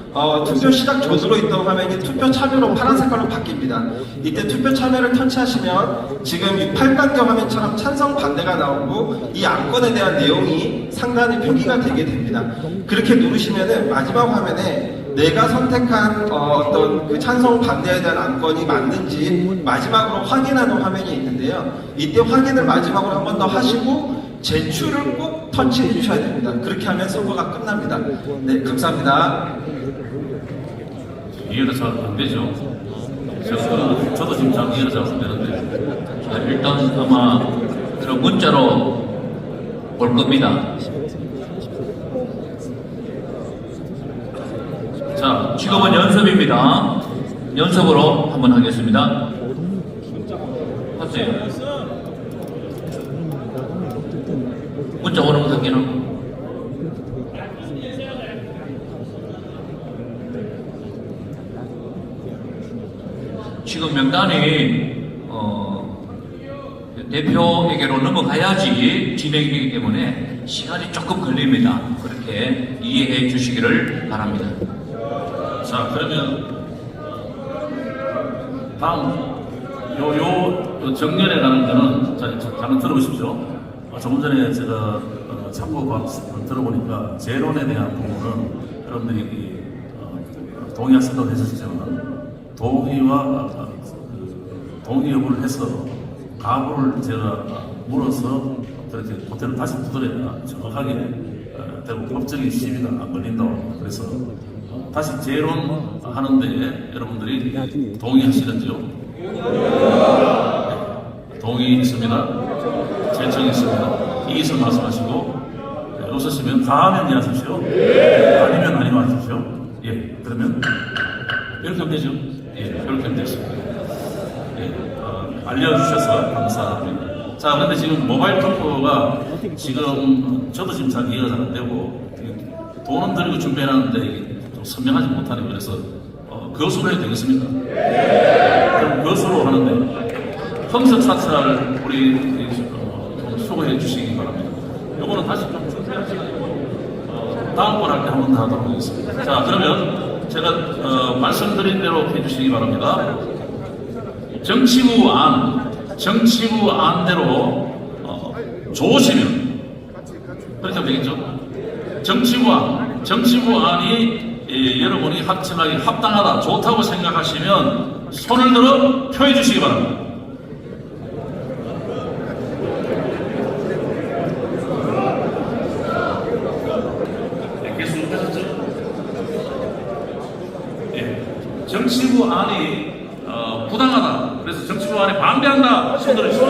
투표 시작 전으로 있던 화면이 투표 참여로 파란 색깔로 바뀝니다. 이때 투표 참여를 터치하시면 지금 8단계 화면처럼 찬성 반대가 나오고 이 안건에 대한 내용이 상단에 표기가 되게 됩니다. 그렇게 누르시면은 마지막 화면에 내가 선택한 어떤 그 찬성 반대에 대한 안건이 맞는지 마지막으로 확인하는 화면이 있는데요. 이때 확인을 마지막으로 한 번 더 하시고 제출을 꼭 터치해 주셔야 됩니다. 그렇게 하면 선거가 끝납니다. 네, 감사합니다. 이해가 잘 안 되죠? 저도 지금 잘 이해가 잘 안 되는데. 자, 일단 아마 그런 문자로 올 겁니다. 자, 지금은 연습입니다. 연습으로 한번 하겠습니다. 하세요. 문자 오는 거 확인하고. 지금 명단이 대표에게로 넘어가야지 진행이 되기 때문에 시간이 조금 걸립니다. 그렇게 이해해 주시기를 바랍니다. 자, 그러면 다음 요 정년에 가는 거는 잠깐 들어보십시오. 조금 전에 제가 참고 들어보니까 재론에 대한 부분은 여러분들이 동의하신다고 했었지만 동의 여부를 해서 가부를 제가 물어서 그렇게 호텔을 다시 두드려야 정확하게 되고 법적인 시비가 안 걸린다고. 그래서 다시 재론 하는데 여러분들이 동의하시는지요? 동의 있습니다. 제청 있습니다. 이의서 말씀하시고 없으시면 다음에 이해하십시오. 아니면 아니면 하십시오. 예, 그러면 이렇게 하면 되죠. 예, 이렇게 하면 되겠습니다. 예, 알려주셔서 감사합니다. 자, 근데 지금 모바일 투표가 지금 저도 지금 잘 이해가 잘 안 되고 돈은 들이고 준비해놨는데 이게 좀 선명하지 못하네. 그래서 거수로 해도 되겠습니까? 그럼 거수로 하는데 형석사찰 우리 좀 수고해 주시기 바랍니다. 요거는 다시 좀 다음번 할 때 한 번 더 하도록 하겠습니다. 자, 그러면 제가 말씀드린 대로 해주시기 바랍니다. 정치부 안대로 좋으시면 그렇게 하면 되겠죠? 정치부 안이 여러분이 합청하기 합당하다, 좋다고 생각하시면 손을 들어 표해 주시기 바랍니다. 정치부 안이 부당하다, 그래서 정치부 안에 반대한다, 손 들어주십시오.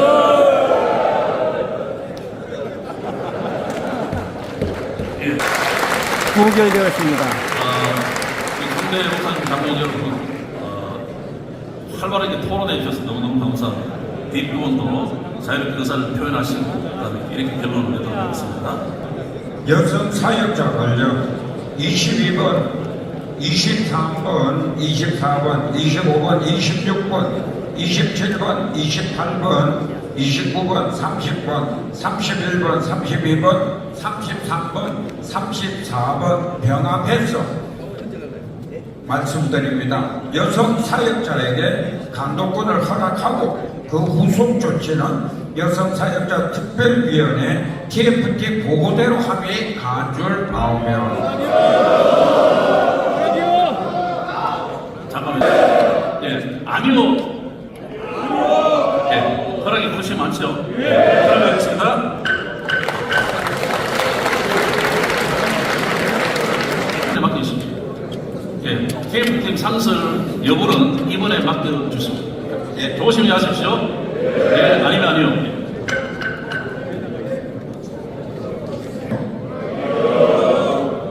부결되었습니다. 국내 목사님 장로님 여러분, 활발하게 토론해 주셔서 너무너무 감사합니다. 뒷부분도 자유롭게 의사를 표현하시고 그다음에 이렇게 결론을 내도록 하겠습니다. 여성 사역자 관련 22번, 23번, 24번, 25번, 26번, 27번, 28번, 29번, 30번, 31번, 32번, 33번, 34번 병합해서 말씀드립니다. 여성 사역자에게 간도권을 허락하고 그 후속 조치는 여성 사역자 특별위원회 TFT 보고대로 합의 가줄 나오며 잠깐만요. 예, 아니요. 예, 허락이 그것이 많죠. 허락하겠습니다. 맡기십시오. 예, TF팀 상설 여부는 이번에 맡겨주십시오. 예, 조심히 하십시오. 예, 아니면 아니요.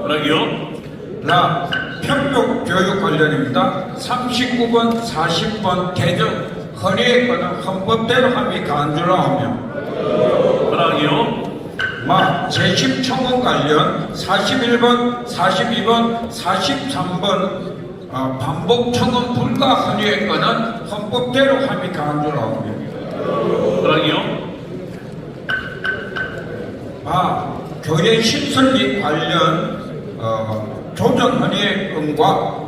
허락이요. 나 평력 교육 관련입니다. 39번, 40번 개정 허리에 거는 헌법대로 함이 간주로 하며 허락이요. 제10청원 관련 41번, 42번, 43번 반복 청원 불가 허리에 거는 헌법대로 함이 간주로 하며 허락이요. 교회 신설 및 관련 조정 헌의권과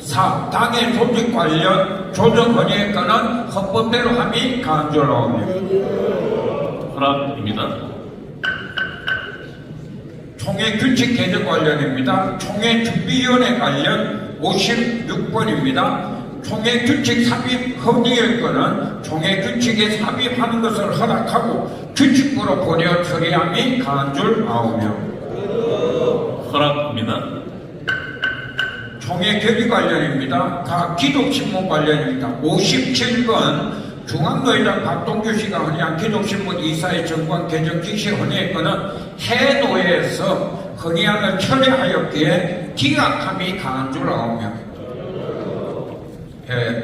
4. 당의 조직 관련 조정 헌의권은 헌법대로 함이 간주하오며 허락입니다. 총회 규칙 개정 관련입니다. 총회 준비위원회 관련 56번입니다. 총회 규칙 삽입 헌의권은 총회 규칙에 삽입하는 것을 허락하고 규칙으로 보내 처리함이 간주하오며 허락입니다. 총회 결의 관련입니다. 각 기독신문 관련입니다. 57번 중앙노회장 박동규 씨가 헌의한 기독신문 이사의 정관 개정 지시 헌의권은 해노회에서 헌의안을 철회하였기에 기각함이 간주하오며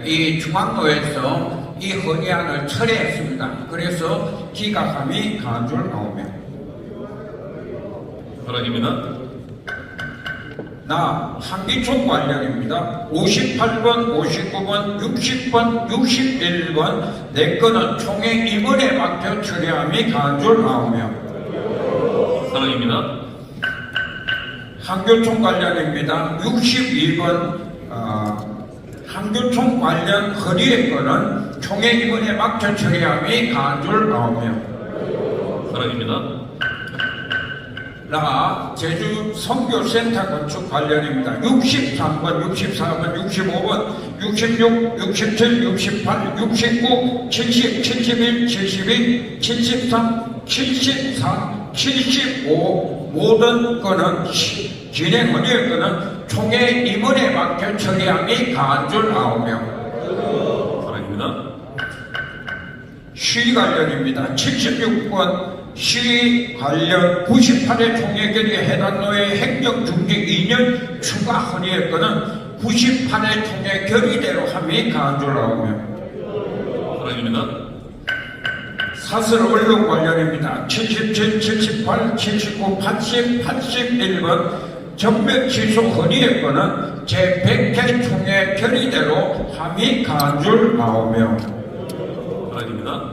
이 중앙노회에서 이 헌의안을 철회했습니다. 그래서 기각함이 간주하오며 허락입니다. 한기총 관련입니다. 58번, 59번, 60번, 61번 네 건은 총회 임원에 맡겨 처리함이 간주하오며 허락입니다. 한교총 관련입니다. 62번 한교총 관련 허리의 건은 총회 임원에 맡겨 처리함이 간주하오며 허락입니다. 제주 선교센터 건축 관련입니다. 63번, 64번, 65번, 66, 67, 68, 69, 70, 71, 72, 73, 74, 75 모든 건은 진행 헌의의 건은 총회 임원에 맡겨 처리함이 간주하오며 허락입니다. 시위 관련입니다. 76번 시위 관련 98회 총회 결의 해당 노예 행정중징 2년 추가 헌의의 건은 98회 총회 결의대로 함이 간주하오며 허락입니다. 사설 언론 관련입니다. 77, 78, 79, 80, 81번 전면 취소 건의했거는 제100회 총회 결의대로 함의 간줄 9명. 바랍니다.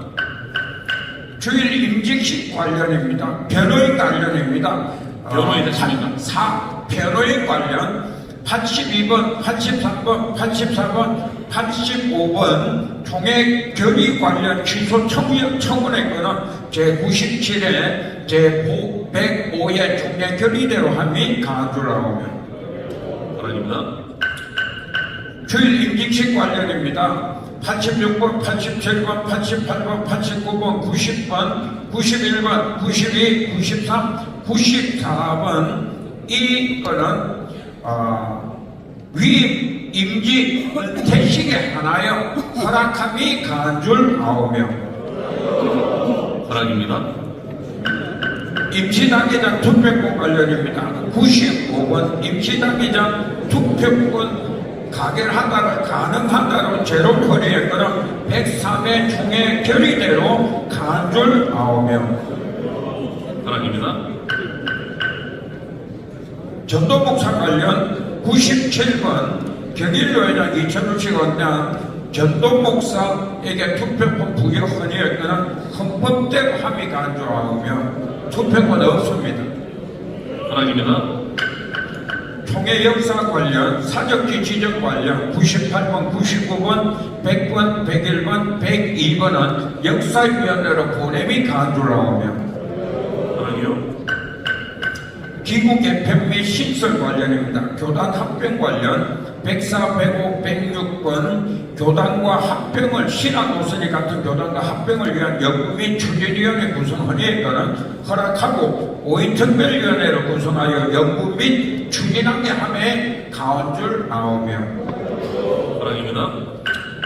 주일 임직식 관련입니다. 변호인 관련입니다. 변호인 되십니까? 변호인 관련 82번, 83번, 84번, 85번 총회 결의 관련 취소 청구했거는 제97회 제105회 총회 결의대로 함의 간줄 9명. 바랍니다. 주일 임직식 관련입니다. 86번, 87번, 88번, 89번, 90번, 91번, 92, 93, 94번 이 건은 위임, 임직, 퇴직에 하나여 허락함이 간줄 9명. 허락입니다. 임시당회장 투표권 관련입니다. 95번 임시당회장 투표권 가능하다로 제로 처리했거나 103회 총회 결의대로 간줄 9명. 허락입니다. 전도 목사 관련 97번 경일교회장 이천우식 원장 전도 목사에게 투표권 부여 건의했거나 헌법대로 함의 간줄 9명. 투표권 없습니다. 허락입니다. 총회 역사 관련, 사적지 지정 관련 98번, 99번, 100번, 101번, 102번은 역사위원회로 보냄이 간줄 9명. 기구 개편 및 신설 관련입니다. 교단 합병 관련 104, 105, 106번 교단과 합병을 신학 노선이 같은 교단과 합병을 위한 연구 및 추진위원회 구성 헌의했거는 허락하고 5인 특별위원회로 구성하여 연구 및 추진하게 함에 간줄 9명. 허락입니다.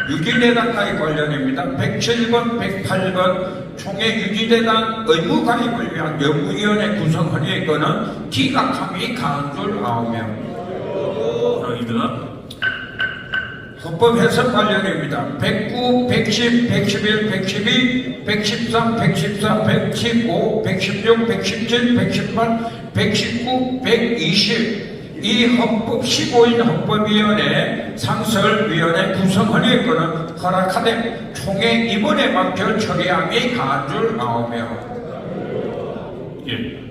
유지대당 가입 관련입니다. 107번, 108번 총회 유지대당 의무 가입을 위한 연구위원회 구성 헌의했거는 기각함이 간줄 9명. 허락입니다. 헌법 해석 관련입니다. 109, 110, 111, 112, 113, 114, 115, 116, 117, 118, 119, 120 이 헌법 15인 헌법위원회 상설위원회 구성 헌의했거는 허락하되 총회 임원에 맡겨 처리함이 간줄 9명. 예.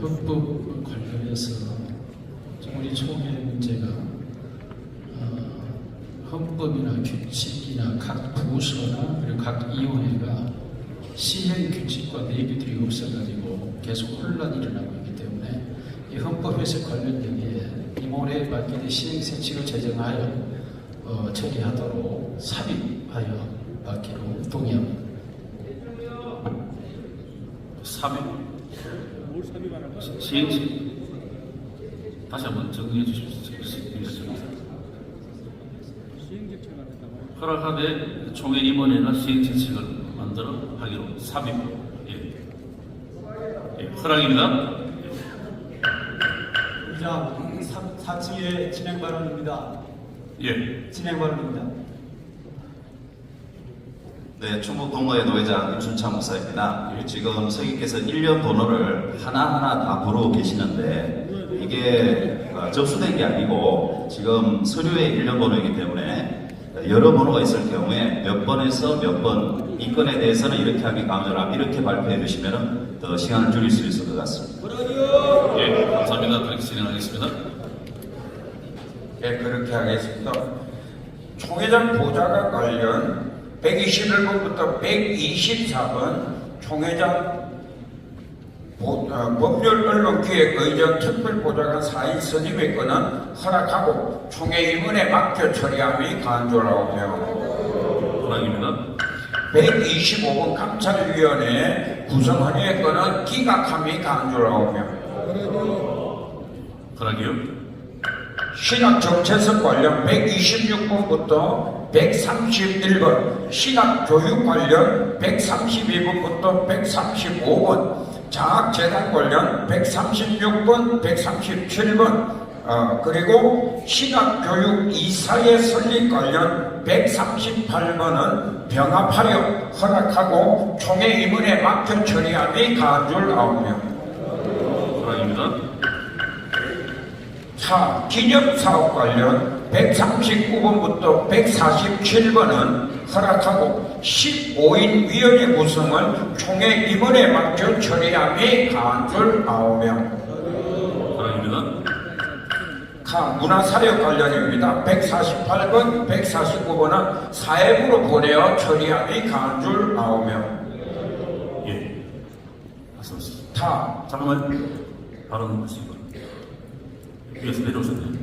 헌법 관련해서 우리 총회 문제가 헌법이나 규칙이나 각 부서나 그리고 각 위원회가 시행 규칙과 내규들이 없어가지고 계속 혼란이 일어나고 있기 때문에 이 헌법 해석 관련 여기에 임원회에 맡기는 시행세칙을 제정하여 처리하도록 삽입하여 맡기로 동의합니다. 삽입? 시행시 다시 한번 정리해 주십시오. 허락하되 총회 임원회가 시행재칙을 만들어 하기로 삽입. 예. 허락입니다. 자, 4층의 진행 발언입니다. 예. 진행 발언입니다. 네, 충북 동거의 노회장 임순창 목사입니다. 지금 서기께서 1년 번호를 하나하나 다 부르고 계시는데 이게 접수된 게 아니고 지금 서류에 1년 번호이기 때문에 여러 번호가 있을 경우에 몇 번에서 몇 번 이 건에 대해서는 이렇게 하기 강조함 이렇게 발표해 주시면 더 시간을 줄일 수 있을 것 같습니다. 예, 감사합니다. 그렇게 진행하겠습니다. 예, 그렇게 하겠습니다. 총회장 보좌관 관련 121번부터 124번 총회장 법률 언론기획 의전 특별보좌관 4인 선임의 건은 허락하고 총회 임원에 맡겨 처리함이 간줄 9명. 허락입니다. 125번 감찰위원회 구성 헌의의 건은 기각함이 간줄 9명. 허락이요. 신학정체성 관련 126번부터 131번, 신학교육 관련 132번부터 135번, 장학재단 관련 136번, 137번, 그리고 신학교육 이사회 설립 관련 138번은 병합하여 허락하고 총회 임원에 맡겨 처리함이 간줄 9명. 허락입니다. 자, 기념사업 관련 139번부터 147번은 허락하고 15인 위원회 구성은 총회 임원에 맡겨 처리함이 가한 줄 9명. 허락입니다. 문화사역 관련입니다. 148번, 149번은 사회부로 보내어 처리함이 가한 줄 9명. 예. 잠깐만. 발언하시고. 위에서 내려오셨네요.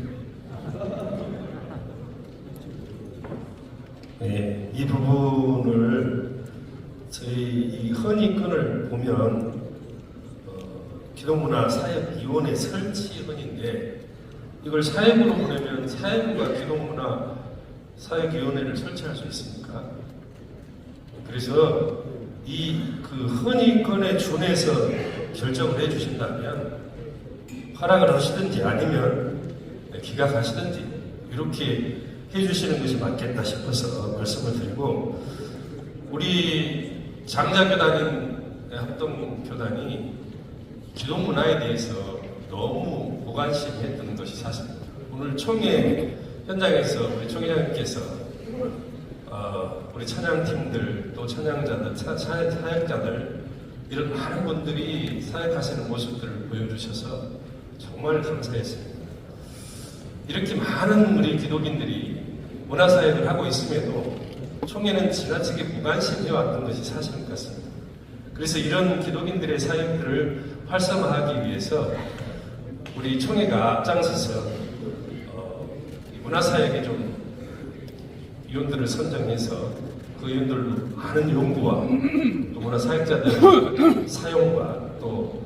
네, 이 부분을 저희 이 헌의건을 보면 기독문화사역위원회 설치 헌인데 이걸 사회부로 보내면 사회부가 기독문화사역위원회를 설치할 수 있습니까? 그래서 이 그 헌의건에 준해서 결정을 해주신다면 허락을 하시든지 아니면 기각하시든지 이렇게 해주시는 것이 맞겠다 싶어서 말씀을 드리고, 우리 장자교단인 합동교단이 기독문화에 대해서 너무 무관심했던 것이 사실입니다. 오늘 총회 현장에서 우리 총회장님께서 우리 찬양팀들 또 찬양자들, 사역자들 이런 많은 분들이 사역하시는 모습들을 보여주셔서 정말 감사했습니다. 이렇게 많은 우리 기독인들이 문화사역을 하고 있음에도 총회는 지나치게 무관심해왔던 것이 사실인 것 같습니다. 그래서 이런 기독인들의 사역들을 활성화하기 위해서 우리 총회가 앞장서서 문화사역에 좀 위원들을 선정해서 그 위원들로 많은 연구와 또 문화사역자들 사용과 또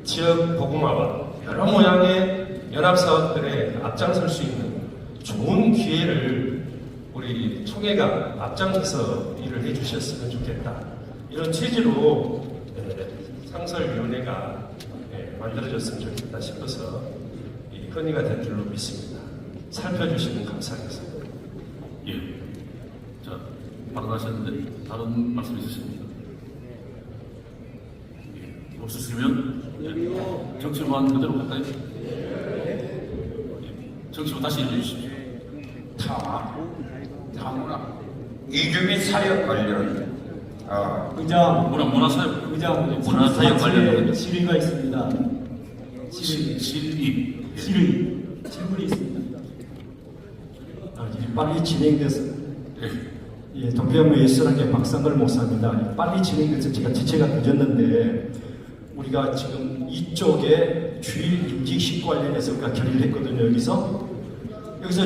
지역 복음화와 여러 모양의 연합사업들에 앞장설 수 있는 좋은 기회를 우리 총회가 앞장서서 일을 해주셨으면 좋겠다. 이런 취지로 상설위원회가 만들어졌으면 좋겠다 싶어서 이 건의가 된 줄로 믿습니다. 살펴주시면 감사하겠습니다. 예. 자, 발언하셨는데 다른 말씀 있으십니까? 예. 없으시면 정치만 그대로 갈까요? 정치로 다시 읽어주십시오. 다문화 이주민 사역 관련 의장 문화사역 문화사역 관련 질의가 있습니다. 질의 질문이 있습니다. 빨리 진행돼서 예, 동대문의 예술학계 박상걸 목사입니다. 빨리 진행돼서 제가 지체가 늦었는데 우리가 지금 이쪽에 주일 임직식 관련해서 우리가 결의를 했거든요. 여기서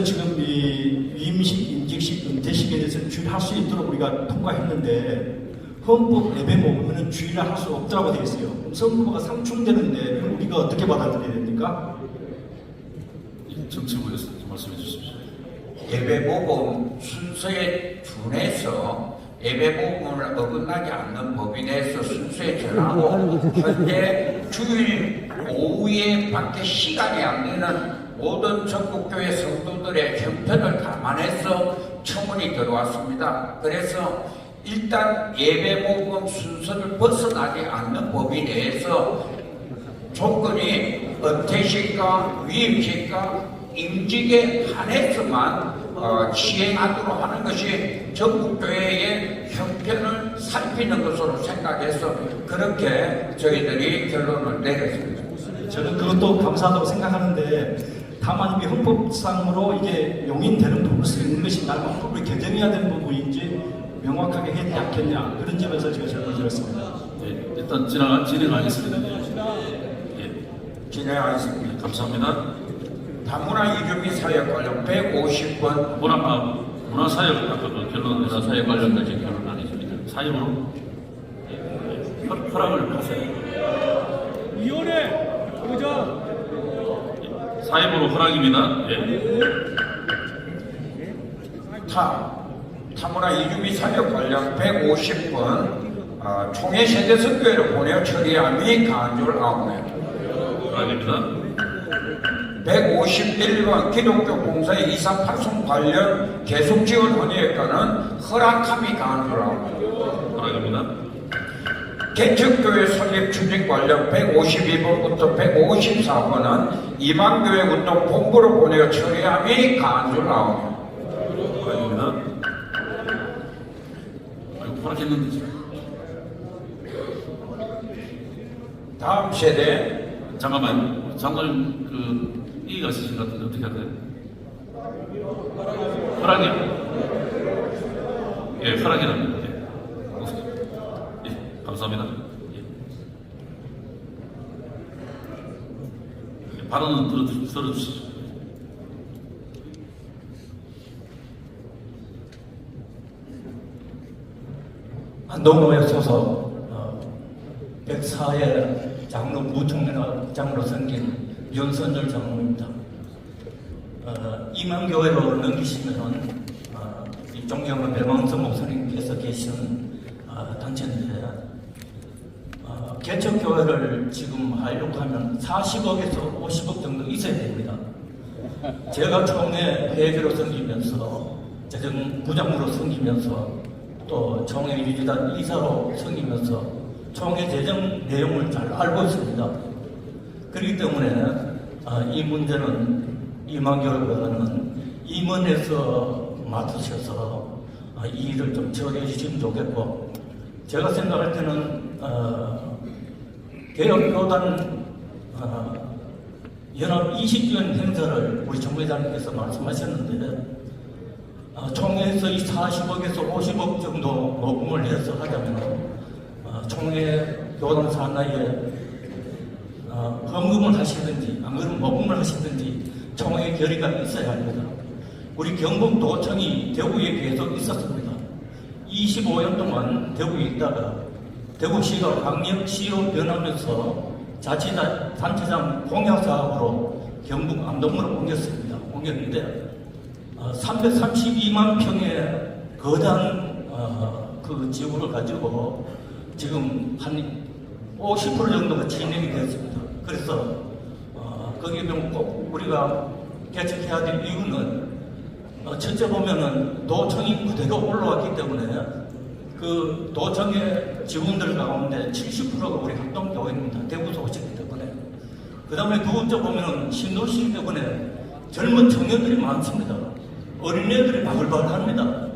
지금 이 임식, 임직식, 은퇴식에 대해서 주일 할 수 있도록 우리가 통과했는데 헌법 예배목으로는 주일을 할 수 없다고 되어 있어요. 그럼 선거가 상충되는데 그럼 우리가 어떻게 받아들여야 됩니까? 정치부에서 말씀해 주십시오. 예배복음 순서에 준해서 예배복음을 어긋나지 않는 법에 대해서 순서에 전하고 현재 주일 오후에 밖에 시간이 안 되는 모든 전국교회 성도들의 형편을 감안해서 청원이 들어왔습니다. 그래서 일단 예배복음 순서를 벗어나지 않는 법에 대해서 조건이 은퇴식과 위임식과 임직에 한해서만 시행하도록 하는 것이 전국교회의 형편을 살피는 것으로 생각해서 그렇게 저희들이 결론을 내렸습니다. 저는 그것도 감사하다고 생각하는데 다만 이게 헌법상으로 이게 용인되는 부분일 수 있는 것이 나는 헌법을 개정해야 되는 부분인지 명확하게 해야 되지 않겠냐 그런 점에서 제가 질문을 드렸습니다. 네, 일단 진행하겠습니다. 진행하겠습니다. 감사합니다. 다문화 이주민 사역 관련 150번 문화사역 결론 문화사역 관련까지 결론 안 했습니다. 사역으로 허락을 하세요. 위원회 의장 사역으로 허락입니다. 예. 다문화 이주민 사역 관련 150번 총회 세대선교회로 보내어 처리함이 가한 줄 아오네요. 허락입니다. 151번 기독교 봉사의 248송 관련 계속 지원 헌의에 관한 허락함이 가한 줄 아옵니다. 허락입니다. 개척교회 설립 추진 관련 152번부터 154번은 이방교회 운동 본부로 보내어 처리함이 간주나옵니다. 아닙니다. 허락했는데. 다음 세대. 잠깐만, 장관님 이의가 있으신 것 같은데 어떻게 할까요? 허락이요? 예, 허락이랍니다. 예, 감사합니다. 예, 발언은 들어주시죠. 안동교회 소속 104회 장로 부총장으로 섬긴 윤선열 장로입니다. 이만교회로 넘기시면 존경하는 배망선 목사님께서 계신 단체인데 개척교회를 지금 하려고 하면 40억에서 50억 정도 있어야 됩니다. 제가 총회 회계로 섬기면서 재정부장으로 섬기면서 또 총회 유지단 이사로 섬기면서 총회 재정 내용을 잘 알고 있습니다. 그렇기 때문에 이 문제는 이만교회는 임원에서 맡으셔서 이 일을 좀 처리해 주시면 좋겠고, 제가 생각할 때는 개혁교단 연합 20주년 행사를 우리 총회장님께서 말씀하셨는데 총회에서 이 40억에서 50억 정도 모금을 해서 하자면 총회 교단 산하에 헌금을 하시든지 안 그러면 모금을 하시든지 총회 결의가 있어야 합니다. 우리 경북도청이 대구에 계속 있었습니다. 25년 동안 대구에 있다가 대구시가 광역시로 변하면서 자치단체장 공약사업으로 경북 안동으로 옮겼는데 332만 평의 거대한 그 지구를 가지고 지금 한 50% 정도가 진행이 되었습니다. 그래서 거기에 꼭 우리가 개척해야 될 이유는 첫째 보면은 도청이 그대로 올라왔기 때문에 그 도청의 직원들 가운데 70%가 우리 합동교회입니다. 대구에서 오셨기 때문에. 그 다음에 두 번째 보면은 신도시 때문에 젊은 청년들이 많습니다. 어린애들이 바글바글합니다.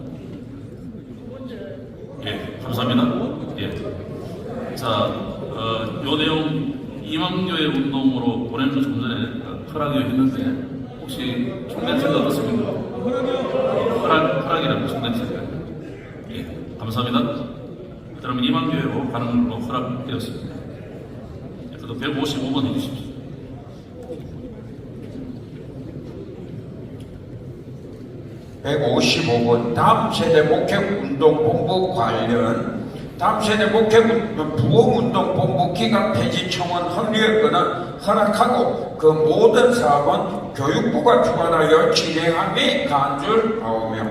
예, 감사합니다. 예. 자, 요 내용 이만교회 운동으로 보내는 거 좀 전에 허락이 했는데 혹시 총대체가 어떻습니까? 허락이라면 총대체가. 예, 감사합니다. 그러면 이만교회로 가는 걸로 허락되었습니다. 그래도 155번 해주십시오. (155번) 다음 세대 목회운동본부 관련 다음 세대 부흥운동본부 기간 폐지 청원 헌리했거나 허락하고 그 모든 사업은 교육부가 주관하여 진행함이 간주하오며.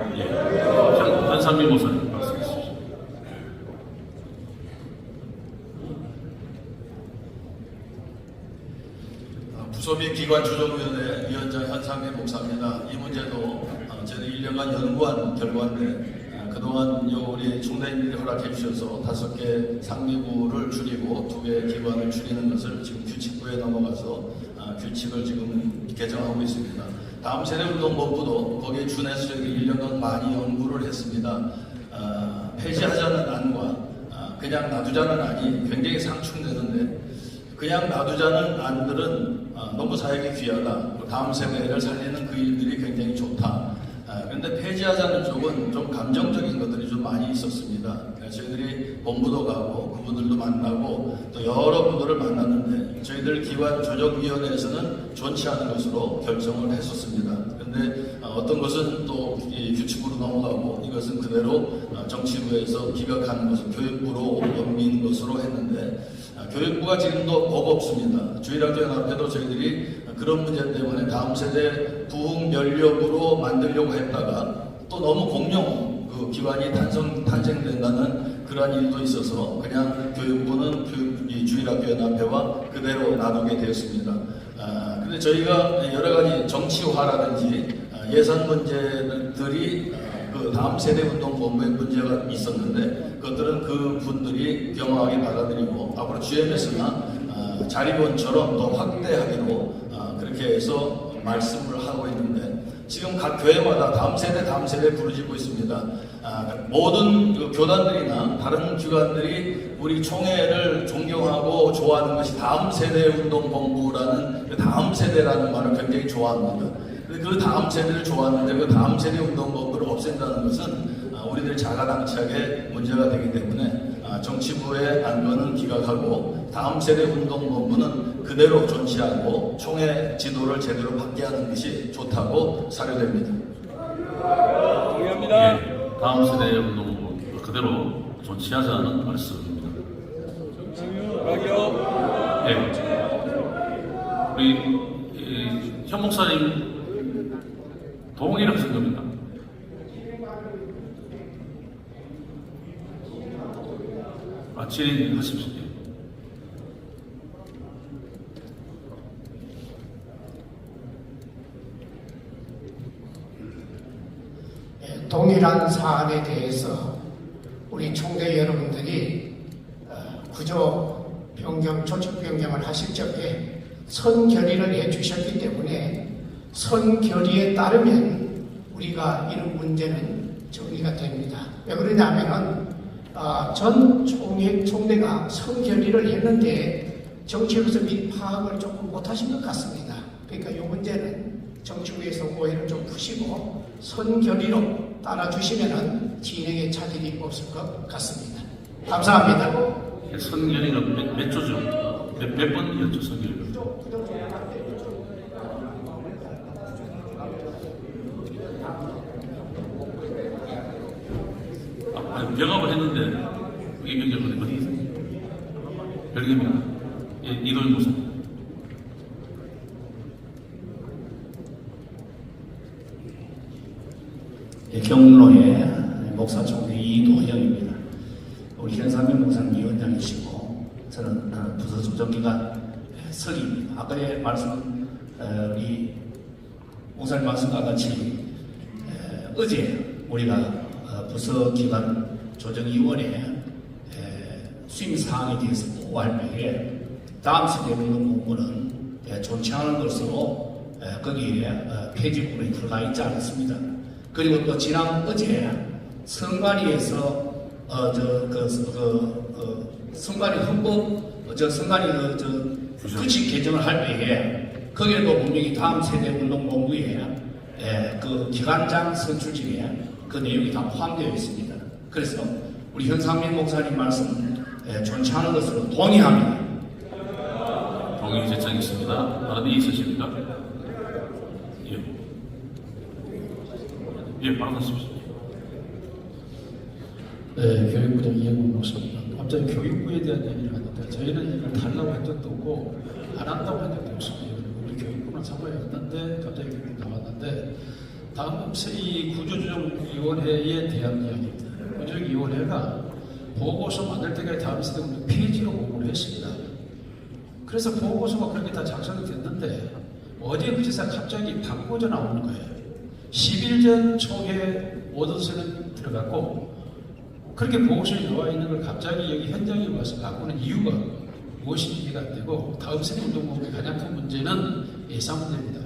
한상민 목사님 말씀하십시오. 부소비 기관조정위원회 위원장 한상민 목사입니다. 이 문제도 저는 1년간 연구한 결과인데 그동안 우리 총대님들이 허락해 주셔서 5개 상미부를 줄이고 2개 기관을 줄이는 것을 지금 규칙부에 넘어가서 규칙을 지금 개정하고 있습니다. 다음 세대운동본부도 거기에 준해서 저희 1년간 많이 연구를 했습니다. 폐지하자는 안과 그냥 놔두자는 안이 굉장히 상충되는데 그냥 놔두자는 안들은 너무 사역이 귀하다. 다음 세대를 살리는 그 일들이 굉장히 좋다. 그런데 폐지하자는 쪽은 좀 감정적인 것들이 좀 많이 있었습니다. 저희들이 본부도 가고 그분들도 만나고 또 여러 분들을 만났는데 저희들 기관 조정위원회에서는 좋지 않은 것으로 결정을 했었습니다. 그런데 어떤 것은 또 규칙으로 넘어가고 이것은 그대로 정치부에서 기각하는 것을 교육부로 옮긴 것으로 했는데 교육부가 지금도 버겁습니다. 주일학교연합회도 저희들이 그런 문제 때문에 다음 세대 부흥연력으로 만들려고 했다가 또 너무 공룡 그 기관이 탄생된다는 그러한 일도 있어서 그냥 교육부는 주일학교연합회와 그대로 놔두게 되었습니다. 근데 저희가 여러 가지 정치화라든지 예산 문제들이 그 다음 세대 운동본부에 문제가 있었는데 그것들은 그 분들이 겸허하게 받아들이고 앞으로 GMS나 자립원처럼 더 확대하기로 그렇게 해서 말씀을 하고 있는데 지금 각 교회마다 다음 세대 부르짖고 있습니다. 모든 그 교단들이나 다른 기관들이 우리 총회를 존경하고 좋아하는 것이 다음 세대 운동본부라는 그 다음 세대라는 말을 굉장히 좋아합니다. 그 다음 세대를 좋아하는데 그 다음 세대 운동본부를 없앤다는 것은 우리들 자가당착에 문제가 되기 때문에 정치부의 안건은 기각하고 다음 세대 운동본부는 그대로 존치하고 총회 지도를 제대로 받게 하는 것이 좋다고 사료됩니다. 동의합니다. 예, 다음 세대 운동본부 그대로 존치하자는 말씀입니다. 예, 우리 현 목사님 동의를 하신 겁니다. 진행하십시오. 동일한 사안에 대해서 우리 총대 여러분들이 구조 변경, 조직 변경을 하실 적에 선결의를 해주셨기 때문에 선결의에 따르면 우리가 이런 문제는 정리가 됩니다. 왜 그러냐면은 전 총대가 선결의를 했는데 정치부에서 미리 파악을 조금 못하신 것 같습니다. 그러니까 이 문제는 정치부에서 오해를 좀 푸시고 선결의로 따라주시면 진행에 차질이 없을 것 같습니다. 감사합니다. 선결의가 몇 조죠? 몇 번이었죠, 선결의가? 병합을 했는데 그게 경쟁은 어디 있어요? 별개입니다. 예, 이도현 목사. 경로의 목사총회 이도형입니다. 우리 현상민 목사님 위원장이시고 저는 부서 조정기관 설입니다. 아까의 말씀 우리 목사님 말씀과 같이 어제 우리가 부서 기관 조정위원회 수임 사항에 대해서 보고할 때에 다음 세대 운동본부는 존치하는 것으로 거기에 폐지문이 들어가 있지 않습니다. 그리고 또 지난 어제 선관위에서 선관위 헌법 선관위 규칙 개정을 할 때에 거기에도 분명히 다음 세대 운동본부에 그 기관장 선출직에 그 내용이 다 포함되어 있습니다. 그래서 우리 현상민 목사님 말씀 존치하는 것으로 동의합니다. 동의 제청있습니다. 다른 이 있으십니까? 예, 말씀하십시오. 네, 교육부장 이영훈 목사입니다. 갑자기 교육부에 대한 얘기를 하는데 저희는 이걸 달라고 한 적도 없고 안 한다고 한 적도 없습니다. 우리 교육부는 사과했는데 갑자기 교육부 나왔는데 다음 이 구조조정위원회에 대한 이야기입니다. 구조조정위원회가 보고서 만들 때까지 다음 세대 페이지로 공부를 했습니다. 그래서 보고서가 그렇게 다 작성이 됐는데 어제 그제서 갑자기 바꾸어져 나오는 거예요. 10일 전 총회 오던서는 들어갔고 그렇게 보고서에 나와 있는 걸 갑자기 여기 현장에 와서 바꾸는 이유가 무엇인지 이해가 안 되고 다음 세대 운동본부의 가장 큰 문제는 예산 문제입니다.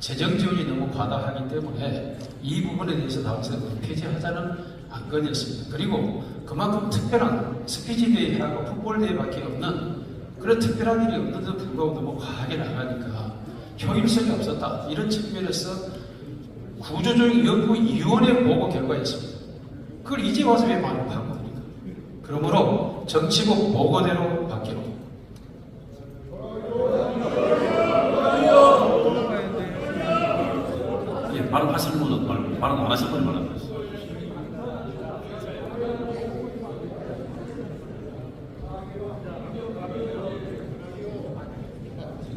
재정 지원이 너무 과다하기 때문에 이 부분에 대해서 다음 세대 폐지하자는 안건이었습니다. 그리고 그만큼 특별한 스피치대회하고 풋볼대회밖에 없는 그런 특별한 일이 없는데도 불구하고 너무 과하게 나가니까 효율성이 없었다. 이런 측면에서 구조조정연구위원회 보고 결과였습니다. 그걸 이제 와서 왜 말을 바꿉니까? 그러므로 정치국 보고대로 받기로. 예, 발언하시는 분은 말고 발언 안 하신 분이 말합니다.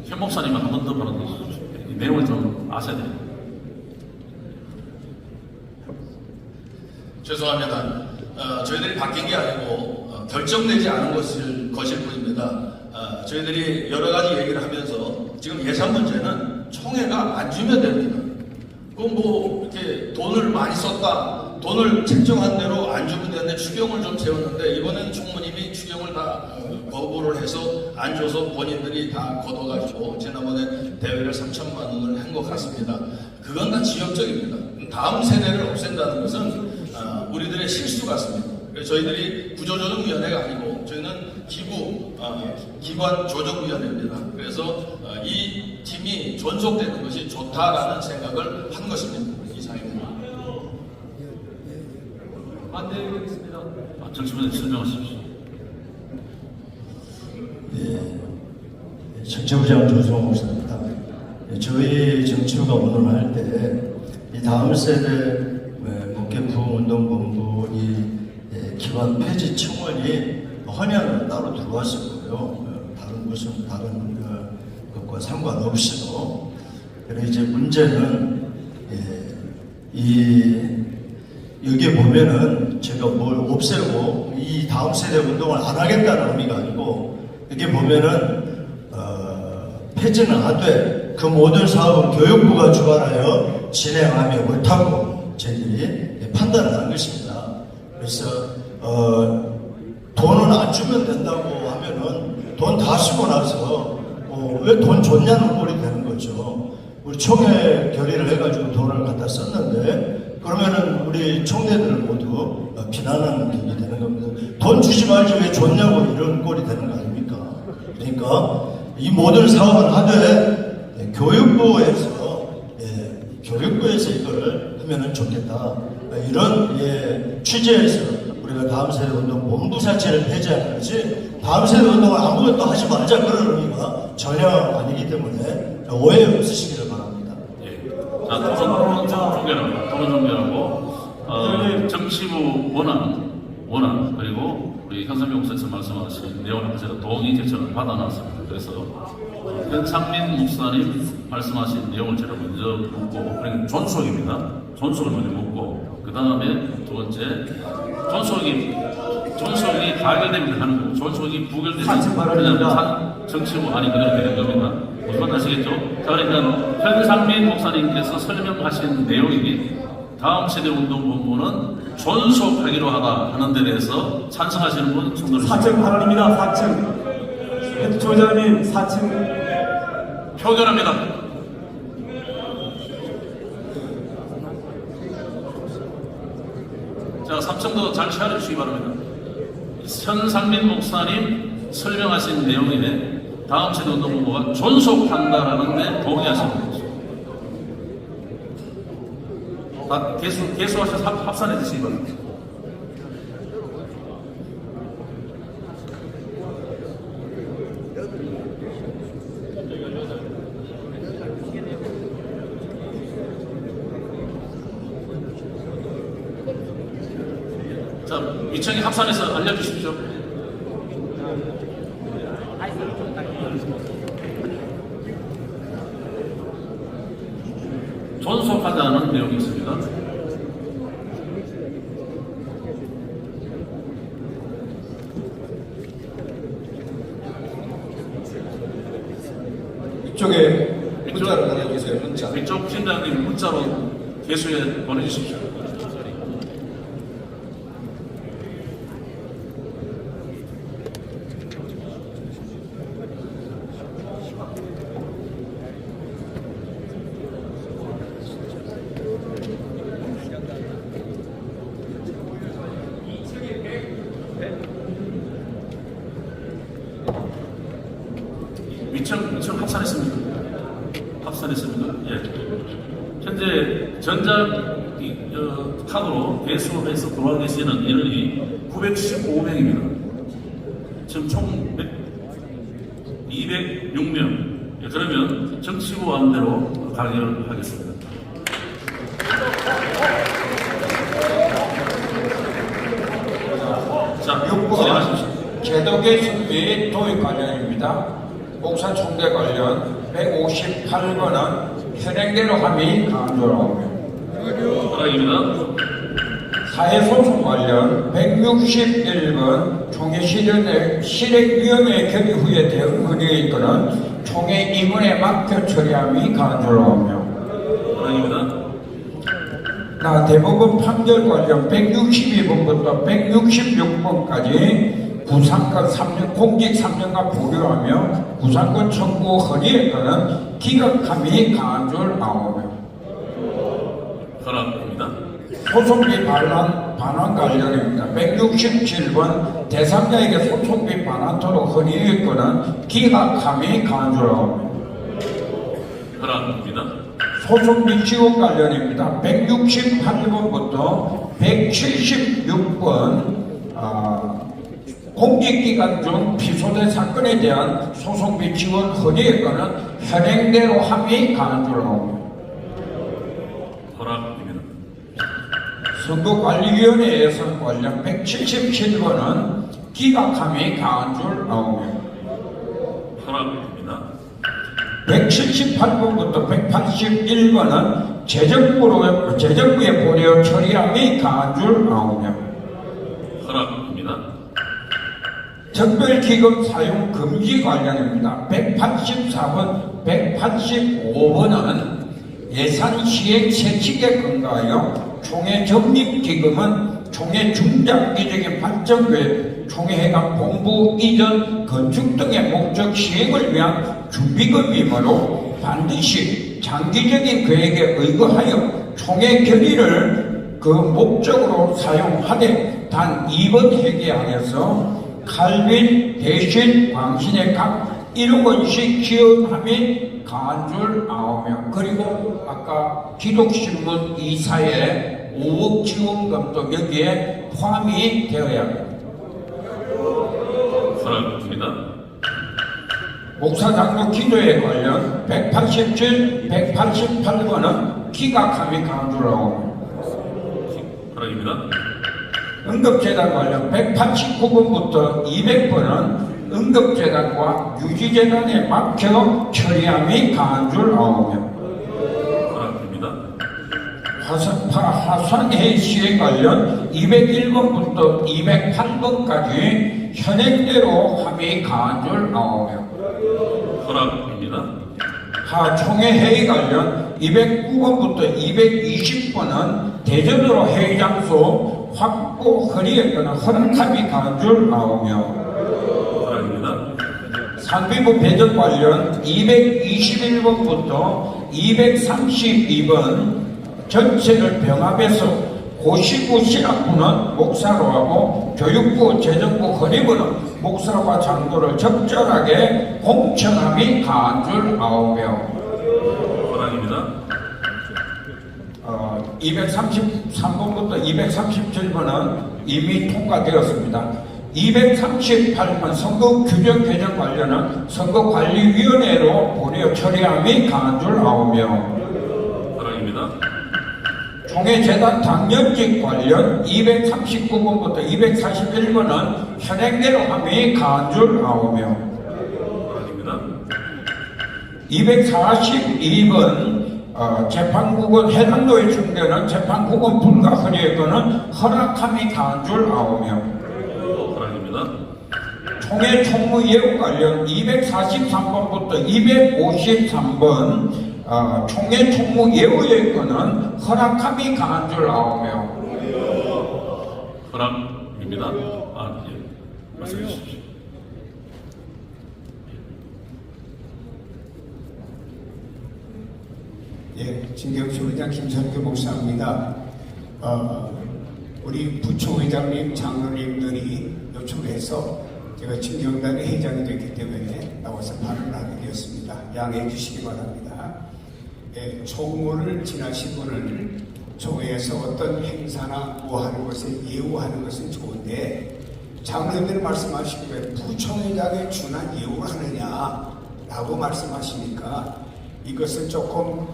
현 목사님은 한 번 더 발언해 주십시오. 이 내용을 좀 아셔야 돼요. 죄송합니다. 저희들이 바뀐 게 아니고 결정되지 않은 것일 뿐입니다. 저희들이 여러 가지 얘기를 하면서 지금 예산 문제는 총회가 안 주면 됩니다. 그건 뭐 이렇게 돈을 많이 썼다 돈을 책정한 대로 안 주면 되는데 추경을 좀 세웠는데 이번엔 총무님이 추경을 다 거부를 해서 안 줘서 본인들이 다 걷어가지고 지난번에 대회를 3천만 원을 한 것 같습니다. 그건 다 지역적입니다. 다음 세대를 없앤다는 것은 우리들의 실수 같습니다. 그래서 저희들이 구조조정위원회가 아니고 저희는 기관 조정위원회입니다. 그래서 이 팀이 존속되는 것이 좋다라는 생각을 한 것입니다. 이상입니다. 반대하겠습니다. 정치부에 설명하십시오. 정치부장 조성호 목사입니다. 저희 정치부가 오늘 할 때 이 다음 세대 목회 부흥운동본부 이 기관 폐지 청원이 헌혈은 따로 들어왔었고요. 다른 것은 다른 것과 상관없이도. 그리고 이제 문제는 여기에 보면은 제가 뭘 없애고 이 다음 세대 운동을 안 하겠다는 의미가 아니고 여기 보면은 폐지는 안 돼. 그 모든 사업은 교육부가 주관하여 진행하며 옳다고 저희들이 판단을 한 것입니다. 그래서 돈은 안 주면 된다고 하면은 돈 다 쓰고 나서 왜 돈 줬냐는 꼴이 되는 거죠. 우리 총회 결의를 해가지고 돈을 갖다 썼는데 그러면은 우리 총대들 모두 비난하는 격이 되는 겁니다. 돈 주지 말지 왜 줬냐고 이런 꼴이 되는 거 아닙니까? 그러니까 이 모든 사업은 하되 교육부에서 이거를 하면은 좋겠다. 이런 취지에서 우리가 다음 세대 운동 본부 자체를 폐지하는 거지 다음 세대 운동을 아무것도 하지 말자 그런 의미가 전혀 아니기 때문에 오해 없으시기를 바랍니다. 자, 토론 종결하고 정치부 원안 그리고 우리 현상민 목사님 말씀하신 내용을 제가 동의 제청을 받아놨습니다. 그래서 현상민 목사님 말씀하신 내용을 제가 먼저 묻고 그러니까 존속입니다. 존속을 먼저 묻고 그 다음에 두 번째 존속이 가결되면 하는 거고 존속이 부결되면 정치부 안이 그대로 되는 겁니다. 무슨 말 아시겠죠? 자, 그러니까 현상민 목사님께서 설명하신 내용이 다음 세대 운동본부는 존속하기로 하다 하는 데 대해서 찬성하시는 분 손 들으시죠. 4층 발언입니다. 4층. 헤드 조장님 4층. 표결합니다. 자, 3층도 잘 차려주시기 바랍니다. 현상민 목사님 설명하신 내용에 다음 세대 운동본부가 존속한다라는 데 동의하시는 거죠. 다 개수하셔서 합산해 주시기 바랍니다. 자, 위청이 합산해서 알려주십시오. 존속하자는 내용이 있습니다. 이쪽에 문자를 보내주세요. 문자. 이쪽 팀장님 문자로 개수에 보내주십시오. 위청 합산했습니다. 예. 현재 전자카드로 배수해서 돌아와 계시는 인원이 915명입니다. 지금 총 206명. 예, 그러면 정치부 안대로 가결하겠습니다. 자, 6번 제도 개선 및 도입 관련입니다. 목사 총대 관련 158번은 현행대로 함이 강조하며 사회소송 관련 161번 총회 실행위원회 결의 후에 대응 건의에 이끄는 총회 임원에 맡겨 처리함이 강조하며 대법원 판결 관련 162번부터 166번까지 구상권 3년, 공직 3년간 보류하며 구상권 청구 허리에 따른 기각함이 강한 줄 아오며 허락입니다. 소송비 반환 관련입니다. 167번 제3자에게 소송비 반환토록 허리에거는 기각함이 강한 줄 아오며 허락입니다. 소송비 지원 관련입니다. 168번부터 176번 공직기간 중 피소된 사건에 대한 소송비 지원 허리에 거는 현행대로 함이 강한 줄 아옵니다. 허락입니다. 선거관리위원회 예산 관련 177번은 기각함이 강한 줄 아오며 허락입니다. 178번부터 181번은 재정부에 보내어 처리함이 강한 줄 아오며 허락입니다. 특별기금 사용 금지 관련입니다. 184번, 185번은 예산 시행 채칙에 근거하여 총회 적립기금은 총회 중장기적인 발전교회 총회회관 본부 이전 건축 등의 목적 시행을 위한 준비금이므로 반드시 장기적인 계획에 의거하여 총회 결의를 그 목적으로 사용하되 단 이번 회계안에서 칼빈, 대신, 광신의 각 1억 원씩 지원함이 강한 줄 아오며 그리고 아까 기독신문 이사의 5억 지원금도 여기에 포함이 되어야 합니다. 허락입니다. 목사장로 기도에 관련 187, 188번은 기각함이 강한 줄 아오며 허락입니다. 응급재단 관련 189번부터 200번은 응급재단과 유지재단에 막혀 처리함이 강한 줄 아오며 화산회의 시행 관련 201번부터 208번까지 현행대로 함이 강한 줄 아오며 허락입니다. 하총회 회의 관련 209번부터 220번은 대전으로 회의 장소 확보 허리에 거는 허락함이 강한 줄 아오며 허락입니다. 산비부 배정 관련 221번부터 232번 전체를 병합해서 고시부 신학부는 목사로 하고 교육부 재정부 헌의부는 목사와 장로를 적절하게 공천함이 강한 줄 아오며 허락입니다. 233번부터 237번은 이미 통과되었습니다. 238번 선거 규정 개정 관련은 선거관리위원회로 보내어 처리함이 강한 줄 아오며 허락입니다. 총회재단 당연직 관련 239번부터 241번은 현행대로 함이 강한 줄 아오며 허락입니다. 242번 재판국은 해당노예 중대는 재판국은 불가 허리에 거는 허락함이 강한 줄 아오며 허락입니다. 총회 총무 예우 관련 243번부터 253번 총회 총무 예우의 거는 허락함이 강한 줄 아오며 허락입니다. 예. 말씀해 주십시오. 예, 진경수 의장 김선규 목사입니다. 우리 부총회장님, 장로님들이 요청해서 제가 진경단의 회장이 됐기 때문에 나와서 발언을 하게 되었습니다. 양해해 주시기 바랍니다. 예, 총무를 지나신 분은 총회에서 어떤 행사나 뭐 하는 것을 예우하는 것은 좋은데 장로님들 말씀하시기에 부총회장에 준한 예우를 하느냐라고 말씀하시니까 이것을 조금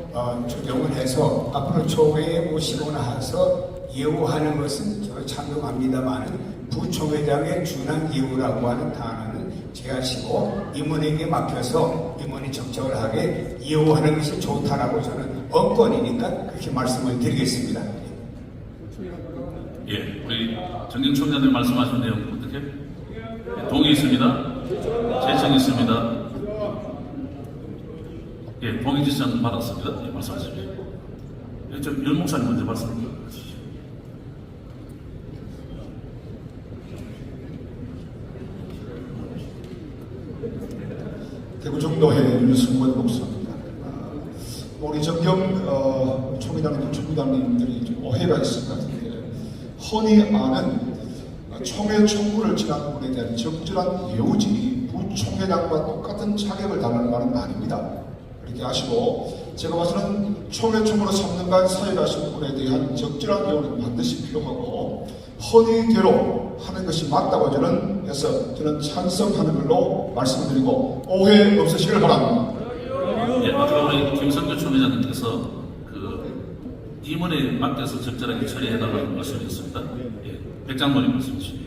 조정을 해서 앞으로 총회에 모시고 나서 예우하는 것은 제가 찬동합니다만 부총회장의 준한 예우라고 하는 단어는 제하시고 임원에게 맡겨서 임원이 적절하게 예우하는 것이 좋다라고 저는 언권이니까 그렇게 말씀을 드리겠습니다. 예, 우리 정경 총장님 말씀하신 내용 어떻게? 동의 있습니다. 제청 있습니다. 예, 동의 지시는 받았습니다. 예, 말씀하십시오. 예, 저 윤 목사님 먼저 말씀합니다. 대구 정도의 윤승권 목사입니다. 우리 정경 총회장님, 총회장님들이 좀 오해가 있을 것 같은데, 흔히 아는 총회 총무를 지난 분에 대한 적절한 예우직이 부총회장과 똑같은 자격을 담는 말은 아닙니다. 이렇게 아시고, 제가 봐서는 총회 총무로 3년간 사역하신 분에 대한 적절한 예우는 반드시 필요하고, 허니대로 하는 것이 맞다고 저는 찬성하는 걸로 말씀드리고 오해 없으시길 바랍니다. 예, 아까 우리 김성규 총회장님께서 그 임원에 맡겨서 적절하게 처리해달라는 말씀이었습니다. 예, 백장모님 말씀 주십시오.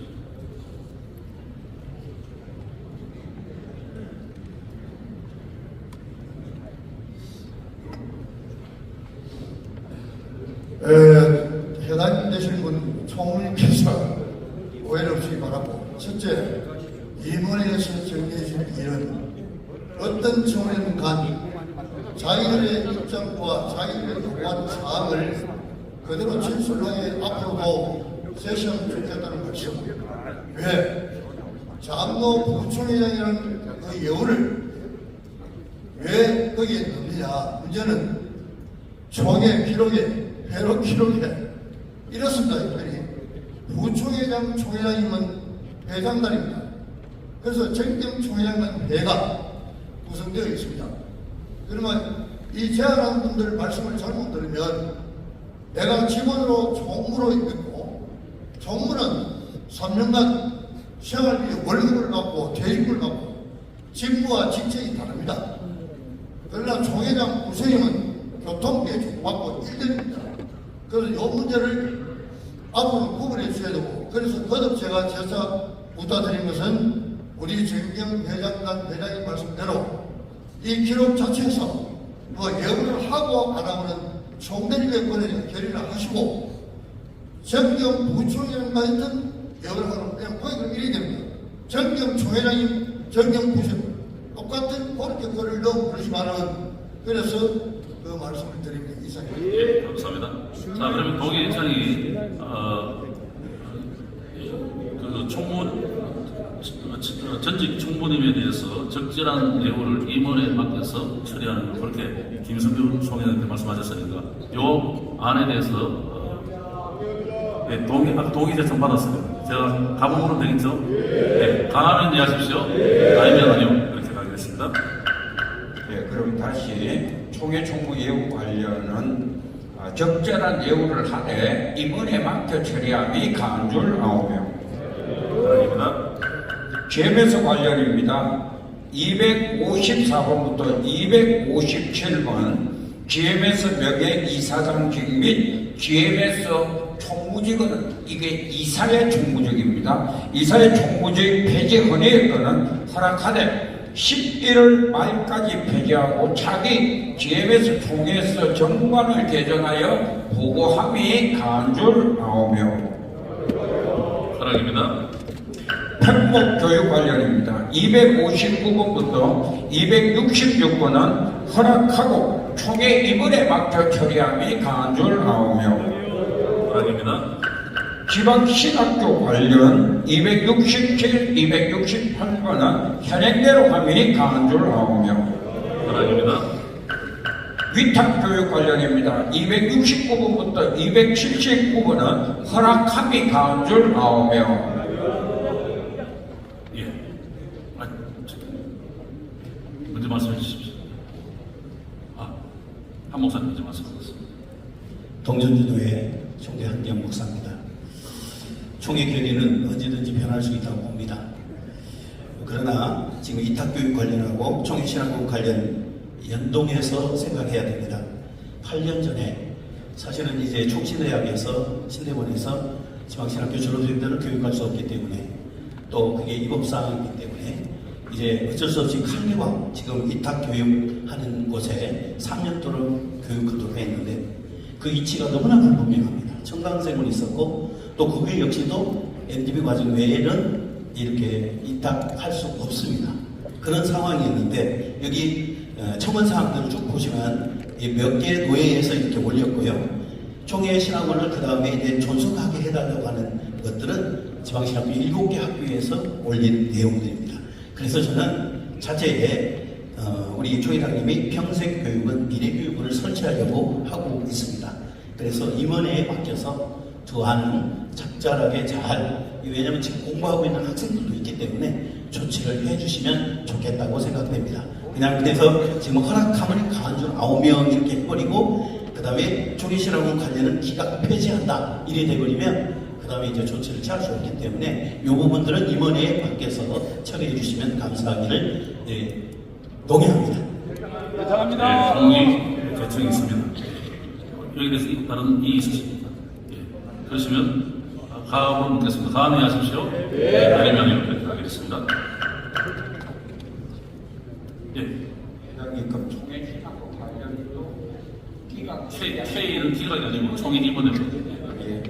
해당 되신 분 총무님께서 오해를 없이 바라고, 첫째, 임원회에서 정리해진 일은 어떤 총회든 간 자기들의 입장과 자기들의 요구한 사항을 그대로 진술하게 앞으로도 세션 주겠다는 것이죠. 왜? 장로 부총회장이라는 그 예우를 왜 거기에 넣느냐? 문제는 총회 기록에, 회로 기록에 이렇습니다. 특별히 부총회장, 총회장님은 회장단입니다. 그래서 정경 총회장은 회가 구성되어 있습니다. 그러면 이 제안한 분들 말씀을 잘못 들으면 내가 직원으로 총무로 있고, 총무는 3년간 생활비 월급을 받고 퇴직금을 받고 직무와 직책이 다릅니다. 그러나 총회장, 부총장은 교통비에 주고받고 1년입니다. 그래서 이 문제를 앞으로 구분해 주셔야 되고, 그래서 거듭 제가 재차 부탁드린 것은 우리 정경 회장단 회장님 말씀대로 이 기록 자체에서 뭐 예우를 하고 안 하고는 총대리의 권한을 결의를 하시고, 정경 부총장과 했던 예우를 하는 그냥 포획을 이리 됩니다. 정경 총회장님, 정경 부총 똑같은 그렇게 권을 넣어 그러시면은, 그래서 그 말씀을 드립니다. 이상입니다. 예, 감사합니다. 자, 그러면 동의장이 그 전직 총무님에 대해서 적절한 예우를 임원에 맡겨서 처리하는 걸 그렇게 김성규 총회장님께 말씀하셨으니까 요 안에 대해서 예, 동의 제청 받았습니다. 제가 가보면 되겠죠? 예, 강하면 이해하십시오. 아니면 아니요. 그렇게 가겠습니다. 예, 그럼 다시 총회 총무 예우 관련은 적절한 예우를 하되 임원에 맡겨 처리함이 강한 줄 아오며, 아닙니다. GMS 관련입니다. 254번부터 257번 GMS 명예 이사장직 및 GMS 총무직은 이게 이사의 총무직입니다. 이사의 총무직 폐지 헌의의 건은 허락하되 11월 말까지 폐지하고 차기 GMS 총회에서 정관을 개정하여 보고함이 강한 줄 아오며, 허락입니다. 편목 교육 관련입니다. 259번부터 266번은 허락하고 총회 임원에 맡겨 처리함이 강한 줄 아오며, 허락입니다. 지방신학교 관련 267, 268번은 현행대로 함이 강한 줄 아오며, 허락입니다. 위탁교육 관련입니다. 269번부터 279번은 허락함이 강한 줄 아오며, 먼저 말씀해 주십시오. 한 목사님 먼저 말씀하겠습니다. 동전주도의 총대 한기영 목사입니다. 총회 결의는 언제든지 변할 수 있다고 봅니다. 그러나 지금 이탁교육 관련하고 총회 신학국 관련 연동해서 생각해야 됩니다. 8년 전에 사실은 이제 총신대학에서 신대원에서 지방신학교 졸업생들을 교육할 수 없기 때문에, 또 그게 입법사항이기 때문에 이제 어쩔 수 없이 칼리와 지금 이탁교육하는 곳에 3년 동안 교육하도록 했는데 그 이치가 너무나 불분명합니다. 청강생은 있었고 또 그게 역시도 MDB 과정 외에는 이렇게 이탁할 수 없습니다. 그런 상황이 있는데 여기 첨언사항들을 쭉 보시면 몇 개 노예에서 이렇게 올렸고요. 총회 신학원을 그 다음에 이제 존속하게 해달라고 하는 것들은 지방신학교 7개 학교에서 올린 내용들입니다. 그래서 저는 자재에 우리 총회장님이 평생교육원 미래교육원을 설치하려고 하고 있습니다. 그래서 임원회에 맡겨서 두 안은 적절하게 잘, 왜냐하면 지금 공부하고 있는 학생들도 있기 때문에 조치를 해주시면 좋겠다고 생각됩니다. 그냥 그래서 지금 허락하면 간주 9명 이렇게 해버리고 그 다음에 총회실하고 관련은 기각 폐지한다 이래 돼버리면 그 다음에 이제 조치를 취할 수 없기 때문에 이 부분들은 임원회에 맡겨서 처리해 주시면 감사하기를 동의합니다. 네, 동의 대청이 있습니다. 여기 대해서 다른 이의 있으십니까? 예. 그러시면 가업으로 묻겠습니다. 가은에 하십시오. 네. 아니면 이렇게 하겠습니다. 예. 회장님, 그럼 총회신하고 관련도 기각 K는 기각이 아니고 총회 임원회입니다. 예.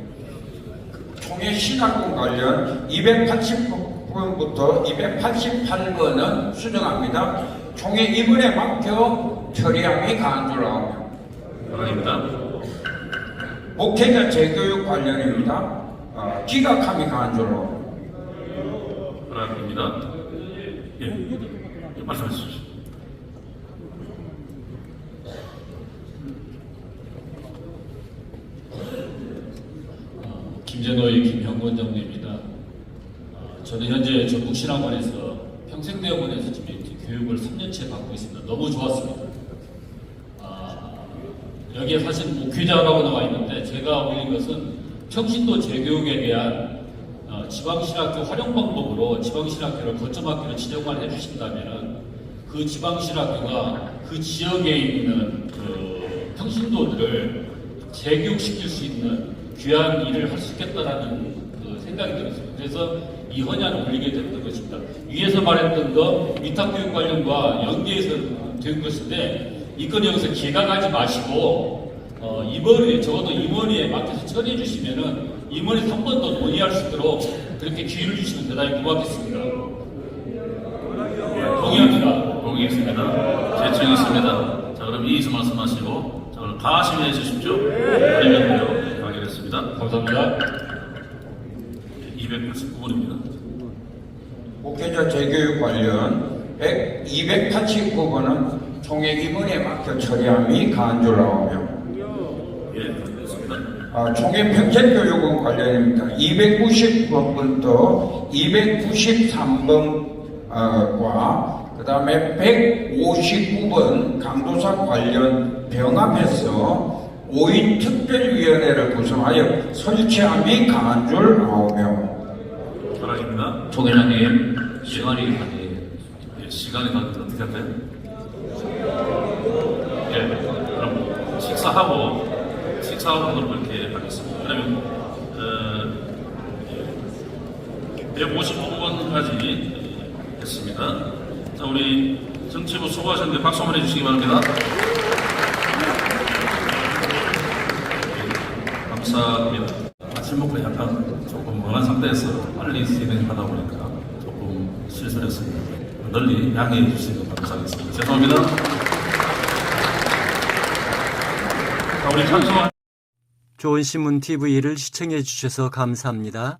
총회신하고 관련 280번부터 288번은 수정합니다. 총회 임원에 맡겨 처리함이 가한 줄 알고 아닙니다. 목회자 재교육 관련입니다. 기각함이 가한 줄 알고 아닙니다. 예. 말씀해 주십시오. 김재노의 김형권장입니다. 저는 현재 전북신학원에서 평생대학원에서 지금 교육을 3년째 받고 있습니다. 너무 좋았습니다. 여기에 사실 목회자라고 나와 있는데 제가 올린 것은 평신도 재교육에 대한 지방신학교 활용 방법으로 지방신학교를 거점학교로 지정만 해주신다면 그 지방신학교가 그 지역에 있는 그 평신도들을 재교육시킬 수 있는 귀한 일을 할 수 있겠다라는 그 생각이 들었습니다. 그래서 이 헌안을 올리게 됐던 것입니다. 위에서 말했던 거 위탁교육 관련과 연계해서 된 것인데 이 건 여기서 기각하지 마시고 임원회 적어도 임원회에 맡겨서 처리해 주시면은 임원회에서 한 번 더 논의할 수 있도록 그렇게 기회를 주시면 대단히 고맙겠습니다. 동의합니다. 동의했습니다. 재청했습니다. 자, 그럼 이의서 말씀하시고 자, 그럼 가심해 주십시오. 아니면 가겠습니다. 감사합니다. 289번입니다. 목회자 재교육 관련 289번은 총회 임원에 맡겨 처리함이 가한 줄 알고 예, 알겠습니다. 총회 평생교육원 관련입니다. 290번부터 293번과 그 다음에 159번 강도사 관련 병합해서 5인 특별위원회를 구성하여 설치함이 가한 줄 알고 바랍니다. 총회장님, 시간이 가네. 예, 시간이 가는데 어떻게 할까요? 예, 그럼 식사하고 그럼 이렇게 하겠습니다. 그러면 155번까지 했습니다. 자, 우리 정치부 수고하셨는데 박수 한번 해주시기 바랍니다. 예, 감사합니다. 아침 먹고 약간 조금 먼한 상태에서 빨리 진행하다 보니까 조금 실수를 했습니다. 널리 양해해 주시면 감사하겠습니다. 죄송합니다. 자, 우리 찬송 좋은 신문 TV를 시청해 주셔서 감사합니다.